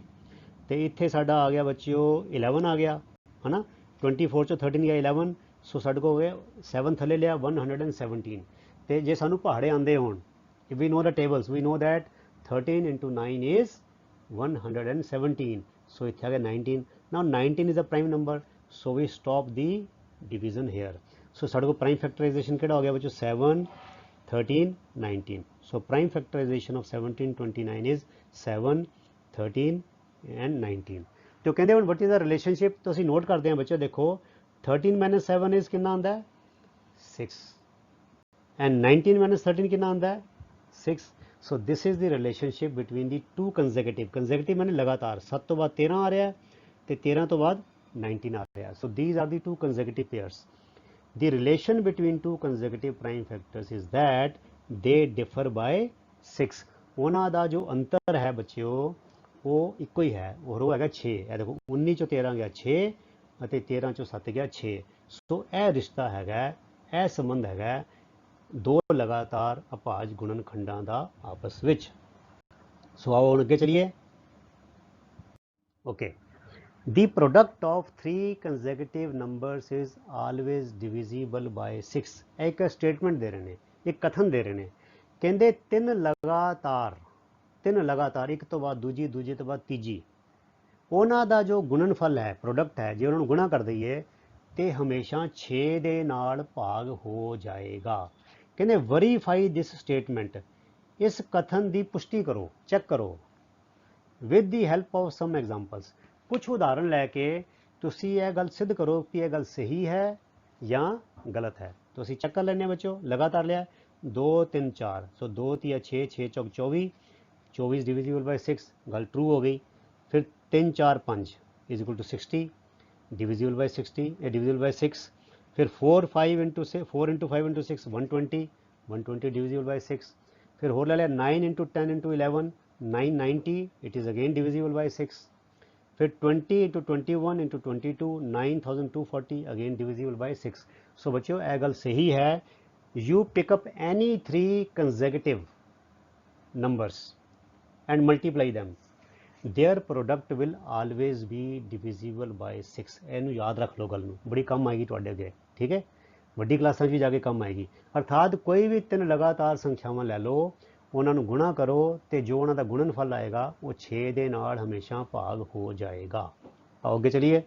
ਤੇ ਇੱਥੇ ਸਾਡਾ ਆ ਗਿਆ ਬੱਚਿਓ 11 ਆ ਗਿਆ ਹੈ ਨਾ, 24 ਚੋਂ 13 ਗਿਆ 11। ਸੋ ਸਾਡੇ ਕੋਲ ਹੋ ਗਿਆ 7 ਥੱਲੇ ਲਿਆ 117। ਤੇ ਜੇ ਸਾਨੂੰ ਪਹਾੜੇ ਆਉਂਦੇ ਹੋਣ, if we know the tables, we know that 13 into 9 is 117। so ਇੱਥੇ ਆ ਗਿਆ 19। now 19 is a prime number, so we stop the division here। so ਸਾਡੇ ਕੋਲ prime factorization ਕਿਹੜਾ ਹੋ ਗਿਆ ਬੱਚੋ, 7 13 19। so prime factorization of 1729 is 7 13 and 19। ਤੇ ਉਹ ਕਹਿੰਦੇ ਹੁਣ what is the relationship, तो ਅਸੀਂ ਨੋਟ ਕਰਦੇ ਹਾਂ ਬੱਚੋ, ਦੇਖੋ 13 minus 7 is ਕਿੰਨਾ ਆਉਂਦਾ ਹੈ 6 and 19 minus 13 ਕਿੰਨਾ ਆਉਂਦਾ ਹੈ 6। so this is the relationship between the two consecutive ਮੈਨੇ ਲਗਾਤਾਰ 7 ਤੋਂ ਬਾਅਦ 13 ਆ ਰਿਹਾ ਤੇ 13 ਤੋਂ ਬਾਅਦ 19 ਆ ਰਿਹਾ। so these are the two consecutive pairs। the relation between two consecutive prime factors is that they differ by 6। ਉਹਨਾਂ ਦਾ ਜੋ ਅੰਤਰ ਹੈ ਬੱਚਿਓ ਉਹ ਇੱਕੋ ਹੀ ਹੈ, ਉਹ ਹੈਗਾ 6। ਇਹ ਦੇਖੋ 19 ਚੋਂ 13 ਗਿਆ 6 ਅਤੇ 13 ਚੋਂ 7 ਗਿਆ 6। ਸੋ ਇਹ ਰਿਸ਼ਤਾ ਹੈਗਾ, ਇਹ ਸੰਬੰਧ ਹੈਗਾ ਦੋ ਲਗਾਤਾਰ ਅਭਾਜ ਗੁਣਨਖੰਡਾਂ ਦਾ ਆਪਸ ਵਿੱਚ। ਸੋ ਆਓ ਹੁਣ ਅੱਗੇ ਚਲੀਏ। Okay, the product of 3 consecutive numbers is always divisible by 6। ਇਹ ਇੱਕ ਸਟੇਟਮੈਂਟ ਦੇ ਰਹੇ ਨੇ, ਇੱਕ ਕਥਨ ਦੇ ਰਹੇ ਨੇ, ਕਹਿੰਦੇ ਤਿੰਨ ਲਗਾਤਾਰ ਇੱਕ ਤੋਂ ਬਾਅਦ ਦੂਜੀ, ਦੂਜੇ ਤੋਂ ਬਾਅਦ ਤੀਜੀ, ਉਹਨਾਂ ਦਾ ਜੋ ਗੁਣਨਫਲ ਹੈ, ਪ੍ਰੋਡਕਟ ਹੈ, ਜੇ ਉਹਨਾਂ ਨੂੰ ਗੁਣਾ ਕਰ ਦਈਏ ਤੇ ਹਮੇਸ਼ਾ 6 ਦੇ ਨਾਲ ਭਾਗ ਹੋ ਜਾਏਗਾ। ਕਹਿੰਦੇ ਵੈਰੀਫਾਈ ਦਿਸ ਸਟੇਟਮੈਂਟ, ਇਸ ਕਥਨ ਦੀ ਪੁਸ਼ਟੀ ਕਰੋ, ਚੈੱਕ ਕਰੋ with the help of some examples. ਕੁਝ ਉਦਾਹਰਨ ਲੈ ਕੇ ਤੁਸੀਂ ਇਹ ਗੱਲ ਸਿੱਧ ਕਰੋ ਕਿ ਇਹ ਗੱਲ ਸਹੀ ਹੈ या गलत है। तो ਅਸੀਂ चेक कर लेने बच्चों, लगातार लिया 2 3 4, सो 2 3 6 6 चौक 24, 24 डिविजिबल बाय 6, गल ट्रू हो गई। फिर 3 4 5 is equal to 60 divisible by 60 divisible by 6। फिर 4 5 into 4 into 5 into 6 120, 120 divisible by 6। फिर होर ले लिया 9 into 10 into 11 990, it is again divisible by 6। फिर 20 into 21 into 22 9240, again divisible by 6। So बच्चों यह गल सही है, you pick up any 3 consecutive numbers and multiply them, their product will always be divisible by 6। ਇਹਨੂੰ याद रख लो, गल बड़ी कम आएगी ਤੁਹਾਡੇ ਅੱਗੇ, ठीक है, ਵੱਡੀ ਕਲਾਸਾਂ 'ਚ ਵੀ ਜਾ ਕੇ ਕੰਮ ਆਏਗੀ। ਅਰਥਾਤ ਕੋਈ ਵੀ 3 ਲਗਾਤਾਰ ਸੰਖਿਆਵਾਂ ਲੈ ਲਓ, ਉਹਨਾਂ ਨੂੰ ਗੁਣਾ ਕਰੋ ਤੇ ਜੋ ਉਹਨਾਂ ਦਾ ਗੁਣਨਫਲ ਆਏਗਾ ਉਹ 6 ਦੇ ਨਾਲ ਹਮੇਸ਼ਾ ਭਾਗ ਹੋ ਜਾਏਗਾ। ਆਓ ਅੱਗੇ ਚਲੀਏ।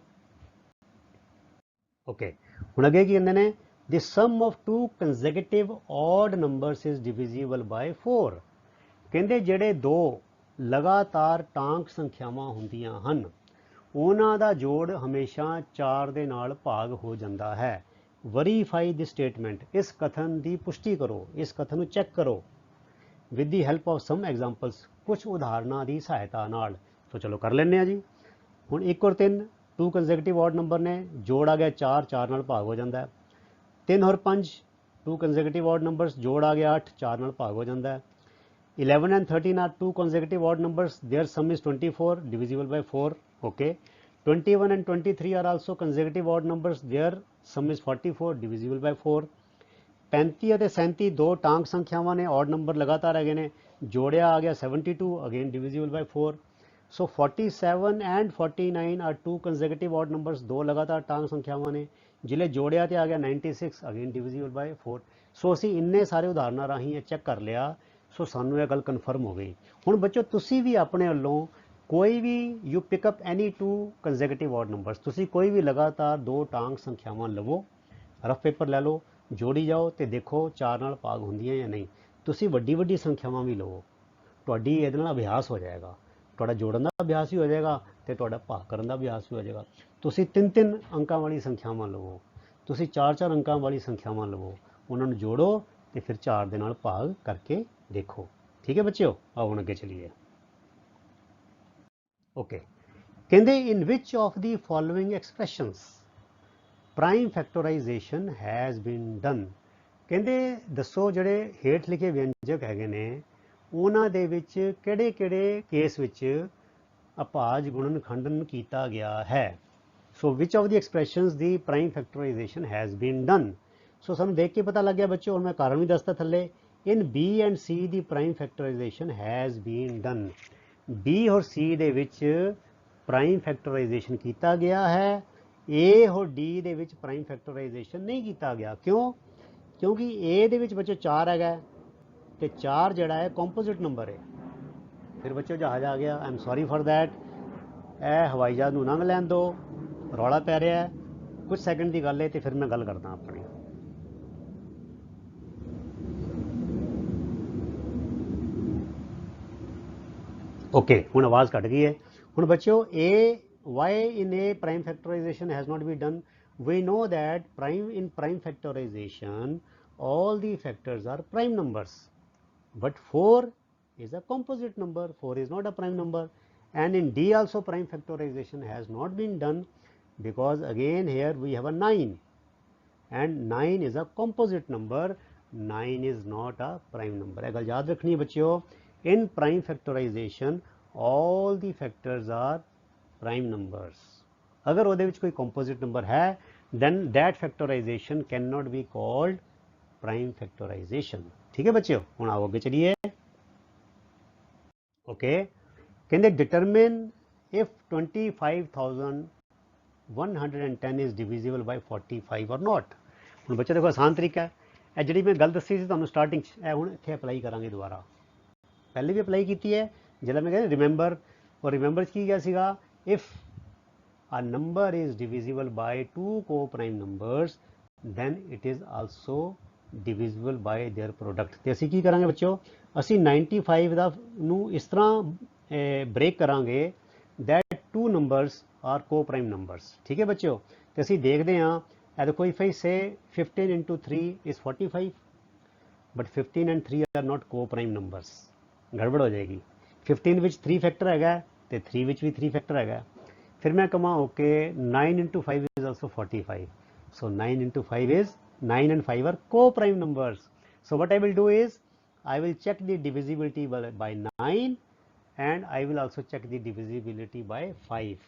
ਓਕੇ, ਹੁਣ ਅੱਗੇ ਕੀ ਕਹਿੰਦੇ ਨੇ, the sum of two consecutive odd numbers is divisible by 4। ਕਹਿੰਦੇ ਜਿਹੜੇ ਦੋ ਲਗਾਤਾਰ ਟਾਂਕ ਸੰਖਿਆਵਾਂ ਹੁੰਦੀਆਂ ਹਨ ਉਹਨਾਂ ਦਾ ਜੋੜ ਹਮੇਸ਼ਾ 4 ਦੇ ਨਾਲ ਭਾਗ ਹੋ ਜਾਂਦਾ ਹੈ। ਵੈਰੀਫਾਈ ਦਿਸ ਸਟੇਟਮੈਂਟ, ਇਸ ਕਥਨ ਦੀ ਪੁਸ਼ਟੀ ਕਰੋ, ਇਸ ਕਥਨ ਨੂੰ ਚੈੱਕ ਕਰੋ with the help of some examples, ਕੁਝ ਉਦਾਹਰਨਾਂ ਦੀ ਸਹਾਇਤਾ ਨਾਲ। ਸੋ ਚਲੋ ਕਰ ਲੈਂਦੇ ਹਾਂ ਜੀ। ਹੁਣ 1 ਔਰ 3 2 ਕੰਸੈਕਟਿਵ ਆਡ ਨੰਬਰ ਨੇ, ਜੋੜ ਆ ਗਿਆ 4, 4 ਨਾਲ ਭਾਗ ਹੋ ਜਾਂਦਾ ਹੈ। 3 ਔਰ 5 2 ਕੰਸੈਕਟਿਵ ਆਡ ਨੰਬਰਸ, ਜੋੜ ਆ ਗਿਆ 8, 4 ਨਾਲ ਭਾਗ ਹੋ ਜਾਂਦਾ ਹੈ। 11 and 13 are 2 consecutive odd numbers, their sum is 24 divisible by 4, okay। 21 and 23 are also consecutive odd numbers, their sum is 44 divisible by 4। 35 ਅਤੇ 37 ਦੋ ਟਾਂਕ ਸੰਖਿਆਵਾਂ ਨੇ, odd number ਲਗਾਤਾਰ ਹੈਗੇ ਨੇ, ਜੋੜਿਆ ਆ ਗਿਆ 72, again divisible by 4। so 47 and 49 are 2 consecutive odd numbers, ਦੋ ਲਗਾਤਾਰ ਟਾਂਕ ਸੰਖਿਆਵਾਂ ਨੇ, ਜ਼ਿਲ੍ਹੇ ਜੋੜਿਆ ਤੇ ਆ ਗਿਆ 96, again divisible by 4। ਸੋ ਅਸੀਂ ਇੰਨੇ ਸਾਰੇ ਉਦਾਹਰਨਾਂ ਰਾਹੀਂ ਇਹ ਚੈੱਕ ਕਰ ਲਿਆ। ਸੋ ਸਾਨੂੰ ਇਹ ਗੱਲ ਕਨਫਰਮ ਹੋ ਗਈ। ਹੁਣ ਬੱਚੋ ਤੁਸੀਂ ਵੀ ਆਪਣੇ ਵੱਲੋਂ ਕੋਈ ਵੀ you pick up any 2 consecutive odd numbers, ਤੁਸੀਂ ਕੋਈ ਵੀ ਲਗਾਤਾਰ ਦੋ ਟਾਂਕ ਸੰਖਿਆਵਾਂ ਲਵੋ, ਰਫ ਪੇਪਰ ਲੈ ਲਓ, ਜੋੜੀ ਜਾਓ ਤੇ ਦੇਖੋ 4 ਨਾਲ ਭਾਗ ਹੁੰਦੀਆਂ ਜਾਂ ਨਹੀਂ। ਤੁਸੀਂ ਵੱਡੀ ਵੱਡੀ ਸੰਖਿਆਵਾਂ ਵੀ ਲਵੋ, ਤੁਹਾਡੀ ਇਹਦੇ ਨਾਲ ਅਭਿਆਸ ਹੋ ਜਾਏਗਾ, ਤੁਹਾਡਾ ਜੋੜਨ ਦਾ ਅਭਿਆਸ ਵੀ ਹੋ ਜਾਏਗਾ ਤੇ ਤੁਹਾਡਾ ਭਾਗ ਕਰਨ ਦਾ ਅਭਿਆਸ ਵੀ ਹੋ ਜਾਏਗਾ। ਤੁਸੀਂ 3-3 ਅੰਕਾਂ ਵਾਲੀ ਸੰਖਿਆਵਾਂ ਲਵੋ, ਤੁਸੀਂ 4-4 ਅੰਕਾਂ ਵਾਲੀ ਸੰਖਿਆਵਾਂ ਲਵੋ, ਉਹਨਾਂ ਨੂੰ ਜੋੜੋ ਤੇ ਫਿਰ 4 ਦੇ ਨਾਲ ਭਾਗ ਕਰਕੇ देखो, ठीक है बच्चों। आओ हम अगे चलिए। ओके, कहते in which of the following expressions prime factorisation has been done. कहते दसो ਜਿਹੜੇ ਹੇਠ ਲਿਖੇ ਵਿਅੰਜਕ ਹੈਗੇ ਨੇ ਉਹਨਾਂ ਦੇ ਵਿੱਚ ਕਿਹੜੇ ਕਿਹੜੇ ਕੇਸ ਵਿੱਚ ਅਭਾਜ ਗੁਣਨ ਖੰਡਨ ਕੀਤਾ ਗਿਆ ਹੈ। ਸੋ ਵਿਚ of the expressions the prime factorisation has been done. ਸੋ ਸਾਨੂੰ ਦੇਖ ਕੇ ਪਤਾ ਲੱਗ ਗਿਆ ਬੱਚੋ, ਹੁਣ ਮੈਂ ਕਾਰਨ ਵੀ ਦੱਸਦਾ ਥੱਲੇ। in B and C ਦੀ prime factorisation has been done. B और C ਦੇ ਵਿੱਚ ਪ੍ਰਾਈਮ ਫੈਕਟਰਾਈजेशन ਕੀਤਾ ਗਿਆ ਹੈ, A और D ਦੇ ਵਿੱਚ ਪ੍ਰਾਈਮ ਫੈਕਟਰਾਈजेशन ਨਹੀਂ ਕੀਤਾ ਗਿਆ। ਕਿਉਂ? ਕਿਉਂਕਿ A ਦੇ ਵਿੱਚ ਬੱਚੋ 4 ਹੈਗਾ ਤੇ 4 ਜਿਹੜਾ ਹੈ ਕੰਪੋਜ਼ਿਟ ਨੰਬਰ ਹੈ। ਫਿਰ ਬੱਚੋ ਜਹਾਜ਼ ਆ ਗਿਆ, I am sorry for that. ਇਹ ਹਵਾਈ ਜਹਾਜ਼ ਨੂੰ ਲੰਘ ਲੈਣ ਦਿਓ, ਰੌਲਾ ਪੈ ਰਿਹਾ ਹੈ, ਕੁਝ ਸੈਕਿੰਡ ਦੀ ਗੱਲ ਹੈ ਤੇ ਫਿਰ ਮੈਂ ਗੱਲ ਕਰਦਾ ਆਪਣੀ। ओके, हुण आवाज़ घट गई है। हुण बच्चों why in a prime factorisation has not be done. We know that in prime factorisation all the factors are prime numbers, but 4 is a composite number, 4 is not a prime number। and in D also prime factorization has not been done because again here we have a 9 and 9 is a composite number, 9 is not a prime number। एक गल याद रखनी है बच्चों, in prime factorization all the factors are prime numbers। अगर ਉਹਦੇ ਵਿੱਚ ਕੋਈ composite number है then that factorization cannot be called prime factorization। ठीक है बच्चों, ਹੁਣ आओ ਅੱਗੇ चलिए। ओके, कहते determine if 25,110 is divisible by 45 or not। ਹੁਣ ਬੱਚੇ देखो आसान तरीका है, ਇਹ ਜਿਹੜੀ ਮੈਂ ਗੱਲ ਦੱਸੀ ਸੀ ਤੁਹਾਨੂੰ ਸਟਾਰਟਿੰਗ 'ਚ, ਇਹ ਹੁਣ ਇੱਥੇ ਅਪਲਾਈ ਕਰਾਂਗੇ ਦੁਬਾਰਾ। ਪਹਿਲੇ ਵੀ ਅਪਲਾਈ ਕੀਤੀ ਹੈ ਜਿਹੜਾ ਮੈਂ ਕਹਿੰਦਾ ਰਿਮੈਂਬਰ, ਔਰ ਰਿਮੈਂਬਰ 'ਚ ਕੀ ਗਿਆ ਸੀਗਾ, if a number is divisible by 2 co-prime numbers then it is also divisible by their product। ਤੇ ਅਸੀਂ ਕੀ ਕਰਾਂਗੇ ਬੱਚਿਓ, ਅਸੀਂ 95 ਦਾ ਨੂੰ ਇਸ ਤਰ੍ਹਾਂ ਬ੍ਰੇਕ ਕਰਾਂਗੇ that 2 numbers are co-prime numbers। ਠੀਕ ਹੈ ਬੱਚਿਓ, ਤੇ ਅਸੀਂ ਦੇਖਦੇ ਹਾਂ ए देखो इफ आई से 15 into 3 is 45, but 15 and 3 are not co-prime numbers, गड़बड़ हो जाएगी। 15 विच 3 फैक्टर हैगा तो 3 विच भी 3 फैक्टर हैगा। फिर मैं कमा okay 9 into 5 is also 45, so 9 into 5 is 9 and 5 are co-prime numbers. So what I will do is I will check the divisibility by 9 and I will also check the divisibility by 5.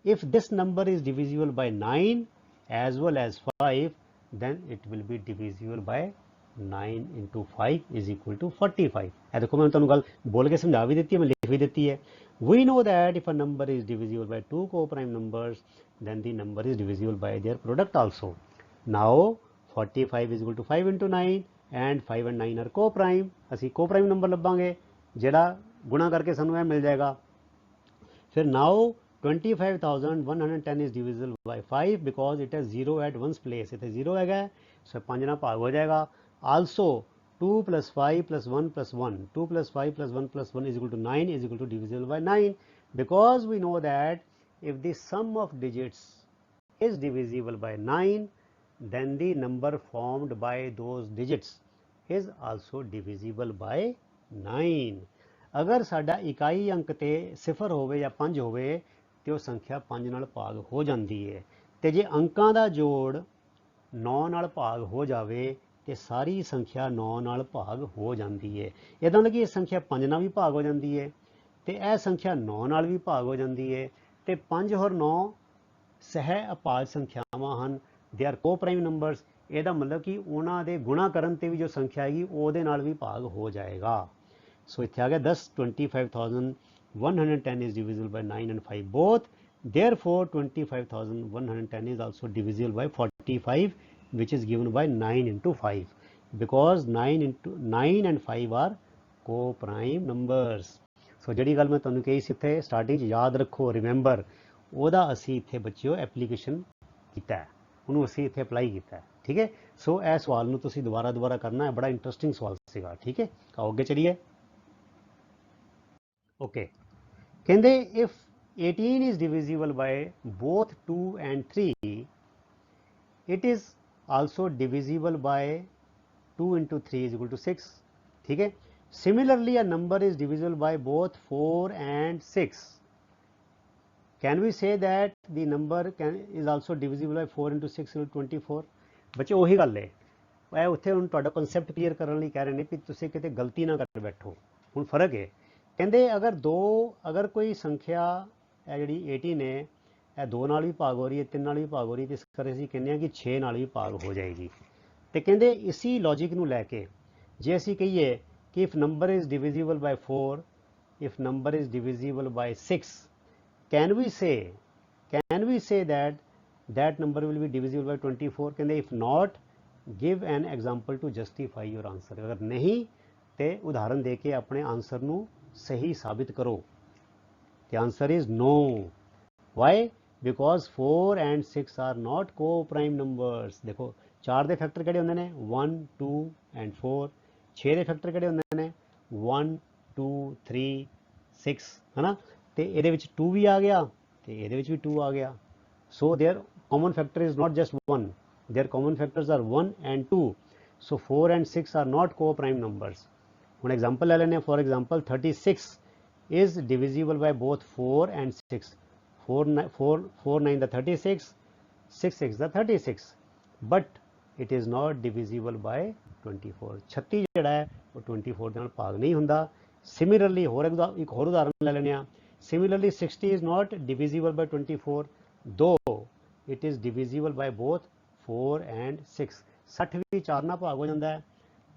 If this number is divisible by 9 as well as 5, then it will be divisible by 9 into 5 is equal to 45. ਇਹ ਦੇਖੋ ਮੈਂ ਤੁਹਾਨੂੰ ਗੱਲ ਬੋਲ ਕੇ ਸਮਝਾ ਵੀ ਦਿੱਤੀ ਹੈ, ਮੈਂ ਲਿਖ ਵੀ ਦਿੱਤੀ ਹੈ। We know that if a number is divisible by two co-prime numbers, then the number is divisible by their product also. Now 45 is equal to 5 into 9 and 5 and 9 are co-prime. ਅਸੀਂ co-prime number ਲੱਭਾਂਗੇ ਜਿਹੜਾ गुणा करके सानू यह मिल जाएगा। फिर now 25,110 is divisible by 5 because it has 0 at one's place, इतने 0 है, सो 5 ना भाग हो जाएगा। Also 2 plus 5 plus 1 plus 1, 2 plus 5 plus 1 plus 1 is equal to 9 is equal to divisible by 9, because we know that if the sum of digits is divisible by 9, then the number formed by those digits is also divisible by 9। अगर साडा इकाई अंक ते 0 होवे या 5 होवे तो वह संख्या 5 नाल भाग हो जाती है, तो जे अंकां दा जोड़ 9 नाल भाग हो जावे तो सारी संख्या 9 नाल भाग हो जाती है। इदां लगी इस संख्या 5 नाल भी भाग हो जाती है, तो यह संख्या 9 नाल भी भाग हो जाती है, तो 5 और 9 सह अभाज संख्यावां हन, दे आर को प्राइम नंबर्स। ਇਹਦਾ मतलब कि उन्हां दे गुणा करन ते भी जो संख्या हैगी ਉਹਦੇ ਨਾਲ भी भाग हो जाएगा। सो इत्थे आ गया 10, 25,110 is divisible by 9 and 5 both, therefore 25,110 is also divisible by 45, which is given by 9 into 5, because 9 and 5 are co-prime numbers। सो जिहड़ी गल मैं तुहानूं कही सी इत्थे स्टार्टिंग याद रखो, रिमेंबर, ਉਹਦਾ ਅਸੀਂ ਇੱਥੇ ਬੱਚਿਓ ਐਪਲੀਕੇਸ਼ਨ ਕੀਤਾ ਹੈ, ਉਹਨੂੰ ਅਸੀਂ ਇੱਥੇ ਅਪਲਾਈ ਕੀਤਾ ਹੈ, ठीक है। सो ਇਹ ਸਵਾਲ ਨੂੰ ਤੁਸੀਂ ਦੁਬਾਰਾ ਕਰਨਾ ਹੈ, ਬੜਾ ਇੰਟਰਸਟਿੰਗ ਸਵਾਲ ਸੀਗਾ, ठीक है। ਆਓ ਅੱਗੇ ਚਲੀਏ। ओके, कहते if 18 is divisible by both 2 and 3, it is also divisible by 2 into 3 is equal to 6, ठीक है। Similarly a number is divisible by both 4 and 6, can we say that the number is also divisible by 4 into 6 equal to 24। बच्चे ਉਹੀ ਗੱਲ ਹੈ, ਇਹ ਉੱਥੇ ਹੁਣ ਤੁਹਾਡਾ ਕਨਸੈਪਟ ਕਲੀਅਰ ਕਰਨ ਲਈ ਕਹਿ ਰਹੇ ਨੇ ਕਿ ਤੁਸੀਂ ਕਿਤੇ ਗਲਤੀ ਨਾ ਕਰ ਬੈਠੋ। ਹੁਣ ਫਰਕ ਹੈ, ਕਹਿੰਦੇ अगर कोई संख्या है जी 18 है, यह 2 नाल भी भाग हो रही है, 3 नाल भी भाग हो रही है, तो इस करके असीं कहने कि 6 नाल भी भाग हो जाएगी। तो कहते इसी लॉजिक नूं लैके जे असीं कहिए कि if number is divisible by 4, if number is divisible by 6, can we say that number will be divisible by 24। कहते if not give an example to justify your answer, अगर नहीं तो उदाहरण दे के अपने आंसर नूं सही साबित करो। The answer is no. Why? Because 4 and 6 are not co-prime numbers। देखो 4 ਦੇ ਫੈਕਟਰ ਕਿਹੜੇ ਹੁੰਦੇ ਨੇ 1 2 and 4, 6 ਦੇ ਫੈਕਟਰ ਕਿਹੜੇ ਹੁੰਦੇ ਨੇ 1 2 3 6, ਹੈ ਨਾ। ਤੇ ਇਹਦੇ ਵਿੱਚ 2 ਵੀ ਆ ਗਿਆ ਤੇ ਇਹਦੇ ਵਿੱਚ ਵੀ 2 ਆ ਗਿਆ। So their common factor is not just 1, their common factors are 1 and 2, so 4 and 6 are not co-prime numbers। ਹੁਣ एग्जाम्पल ले लेने, for example 36 is divisible by both 4 and 6, 4 9 the 36, 6 6 the 36, but it is not divisible by 24। 36 ਜਿਹੜਾ ਹੈ ਉਹ 24 ਦੇ ਨਾਲ ਭਾਗ ਨਹੀਂ ਹੁੰਦਾ। ਸਿਮਿਲਰਲੀ ਇੱਕ ਹੋਰ ਉਦਾਹਰਨ ਲੈ ਲੈਂਦੇ ਹਾਂ। Similarly 60 is not divisible by 24, though it is divisible by both 4 and 6। 60 ਵੀ 4 ਨਾਲ ਭਾਗ ਹੋ ਜਾਂਦਾ ਹੈ,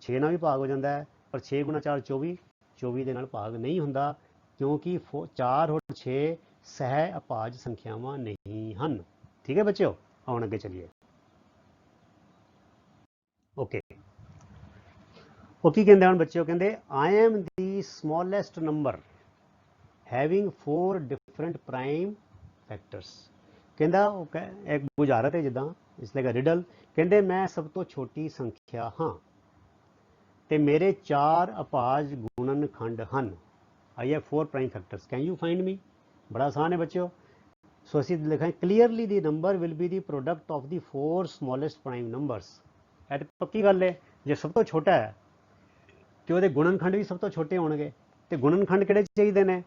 6 ਨਾਲ ਵੀ ਭਾਗ ਹੋ ਜਾਂਦਾ ਹੈ, पर 6 गुणा 4 24, 24 ਦੇ ਨਾਲ ਭਾਗ ਨਹੀਂ ਹੁੰਦਾ, क्योंकि 4 और 6 सह अभाज संख्यावां नहीं ਹਨ। ठीक है बच्चों, आउण अगे चलिए। ओके, ਉਹ ਕੀ ਕਹਿੰਦੇ ਹਨ ਬੱਚਿਓ, ਕਹਿੰਦੇ I am the smallest number having 4 different prime factors. ਕਹਿੰਦਾ ਇੱਕ ਬੁਝਾਰਤ ਹੈ ਜਿੱਦਾਂ ਇਸ ਲਈ ਰਿਡਲ, ਕਹਿੰਦੇ ਮੈਂ ਸਭ ਤੋਂ ਛੋਟੀ ਸੰਖਿਆ ਹਾਂ ਤੇ ਮੇਰੇ 4 ਅਭਾਜ ਗੁਣਨਖੰਡ ਹਨ। I have 4 prime factors, can you find me. बड़ा आसान है बच्चों। ਸੋ ਅਸੀਂ ਲਿਖਾਂਗੇ clearly the number will be the product of the 4 smallest prime numbers. ਇਹ ਤਾਂ ਪੱਕੀ ਗੱਲ ਹੈ, ਜੇ ਸਭ ਤੋਂ ਛੋਟਾ ਹੈ ਤੇ ਉਹਦੇ ਗੁਣਨਖੰਡ ਵੀ ਸਭ ਤੋਂ ਛੋਟੇ ਹੋਣਗੇ। ਤੇ ਗੁਣਨਖੰਡ ਕਿਹੜੇ ਚਾਹੀਦੇ ਨੇ?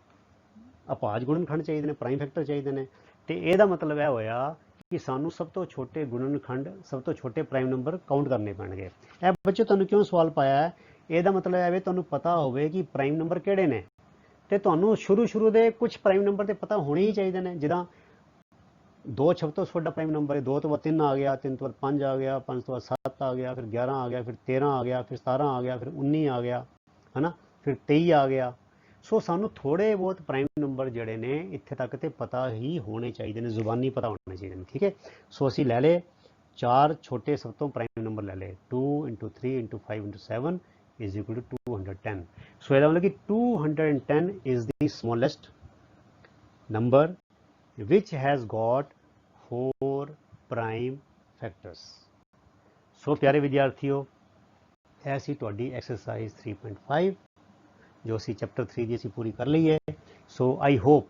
ਅਪਾਜ ਗੁਣਨਖੰਡ ਚਾਹੀਦੇ ਨੇ, ਪ੍ਰਾਈਮ ਫੈਕਟਰ ਚਾਹੀਦੇ ਨੇ। ਤੇ ਇਹਦਾ ਮਤਲਬ ਇਹ ਹੋਇਆ ਕਿ ਸਾਨੂੰ ਸਭ ਤੋਂ ਛੋਟੇ ਗੁਣਨਖੰਡ, ਸਭ ਤੋਂ ਛੋਟੇ ਪ੍ਰਾਈਮ ਨੰਬਰ ਕਾਊਂਟ ਕਰਨੇ ਪੈਣਗੇ। ਇਹ ਬੱਚੇ ਤੁਹਾਨੂੰ ਕਿਉਂ ਸਵਾਲ ਪਾਇਆ ਹੈ? ਇਹਦਾ ਮਤਲਬ ਹੈ ਵੀ ਤੁਹਾਨੂੰ ਪਤਾ ਹੋਵੇ ਕਿ ਪ੍ਰਾਈਮ ਨੰਬਰ ਕਿਹੜੇ ਨੇ, ਤੇ ਤੁਹਾਨੂੰ ਸ਼ੁਰੂ ਦੇ ਕੁਝ ਪ੍ਰਾਈਮ ਨੰਬਰ ਤੇ ਪਤਾ ਹੋਣੇ ਹੀ ਚਾਹੀਦੇ ਨੇ। ਜਿੱਦਾਂ 2 ਸਭ ਤੋਂ ਛੋਟਾ ਪ੍ਰਾਈਮ ਨੰਬਰ ਹੈ, 2 ਤੋਂ ਬਾਅਦ 3 ਆ ਗਿਆ, 3 ਤੋਂ ਬਾਅਦ 5 ਆ ਗਿਆ, 5 ਤੋਂ ਬਾਅਦ 7 ਆ ਗਿਆ, ਫਿਰ 11 ਆ ਗਿਆ, ਫਿਰ 13 ਆ ਗਿਆ, ਫਿਰ 17 ਆ ਗਿਆ, ਫਿਰ 19 ਆ ਗਿਆ, ਹੈ ਨਾ, ਫਿਰ 23 ਆ ਗਿਆ। ਸੋ ਸਾਨੂੰ ਥੋੜ੍ਹੇ ਬਹੁਤ ਪ੍ਰਾਈਮ ਨੰਬਰ ਜਿਹੜੇ ਨੇ ਇੱਥੇ ਤੱਕ ਤੇ ਪਤਾ ਹੀ ਹੋਣੇ ਚਾਹੀਦੇ ਨੇ, ਜ਼ੁਬਾਨੀ ਪਤਾ ਹੋਣੇ ਚਾਹੀਦੇ ਨੇ, ਠੀਕ ਹੈ। ਸੋ ਅਸੀਂ ਲੈ ਲਏ 4 ਛੋਟੇ ਸਭ ਤੋਂ ਪ੍ਰਾਈਮ ਨੰਬਰ ਲੈ ਲਏ, 2 × 3 × 5 × 7 is equal to 210। ਸੋ ਇਹਦਾ ਮਤਲਬ ਕਿ 210 is the smallest number which has got 4 prime factors। ਸੋ ਪਿਆਰੇ ਵਿਦਿਆਰਥੀਓ, ਇਹ ਸੀ ਤੁਹਾਡੀ ਐਕਸਰਸਾਈਜ਼ 3.5 ਜੋ ਅਸੀਂ ਚੈਪਟਰ 3 ਦੀ ਅਸੀਂ ਪੂਰੀ ਕਰ ਲਈ ਹੈ। ਸੋ ਆਈ ਹੋਪ,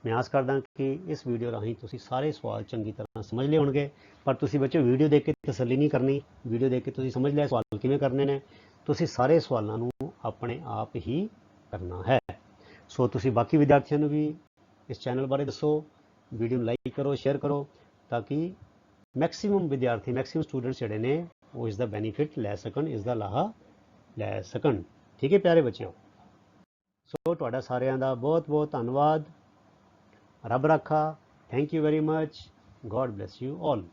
ਮੈਂ ਆਸ ਕਰਦਾ ਕਿ ਇਸ ਵੀਡੀਓ ਰਾਹੀਂ ਤੁਸੀਂ ਸਾਰੇ ਸਵਾਲ ਚੰਗੀ ਤਰ੍ਹਾਂ ਸਮਝ ਲਏ ਹੋਣਗੇ। ਪਰ ਤੁਸੀਂ ਬੱਚੋ ਵੀਡੀਓ ਦੇਖ ਕੇ ਤਸੱਲੀ ਨਹੀਂ ਕਰਨੀ, ਵੀਡੀਓ ਦੇਖ ਕੇ ਤੁਸੀਂ ਸਮਝ ਲਿਆ ਸਵਾਲ ਕਿਵੇਂ ਕਰਨੇ ਨੇ, ਤੁਸੀਂ ਸਾਰੇ ਸਵਾਲਾਂ ਨੂੰ ਆਪਣੇ ਆਪ ਹੀ ਕਰਨਾ ਹੈ। ਸੋ ਤੁਸੀਂ ਬਾਕੀ ਵਿਦਿਆਰਥੀਆਂ ਨੂੰ ਵੀ ਇਸ ਚੈਨਲ ਬਾਰੇ ਦੱਸੋ, ਵੀਡੀਓ ਨੂੰ ਲਾਈਕ ਕਰੋ, ਸ਼ੇਅਰ ਕਰੋ, ਤਾਂ ਕਿ ਮੈਕਸਿਮਮ ਵਿਦਿਆਰਥੀ, ਮੈਕਸਿਮਮ ਸਟੂਡੈਂਟਸ ਜਿਹੜੇ ਨੇ ਉਹ ਇਸ ਦਾ ਬੈਨੀਫਿਟ ਲੈ ਸਕਣ, ਇਸ ਦਾ ਲਾਹਾ ਲੈ ਸਕਣ। ਠੀਕ ਹੈ ਪਿਆਰੇ ਬੱਚਿਓ। ਸੋ ਤੁਹਾਡਾ ਸਾਰਿਆਂ ਦਾ ਬਹੁਤ ਬਹੁਤ ਧੰਨਵਾਦ। ਰੱਬ ਰਾਖਾ। Thank you very much. God bless you all.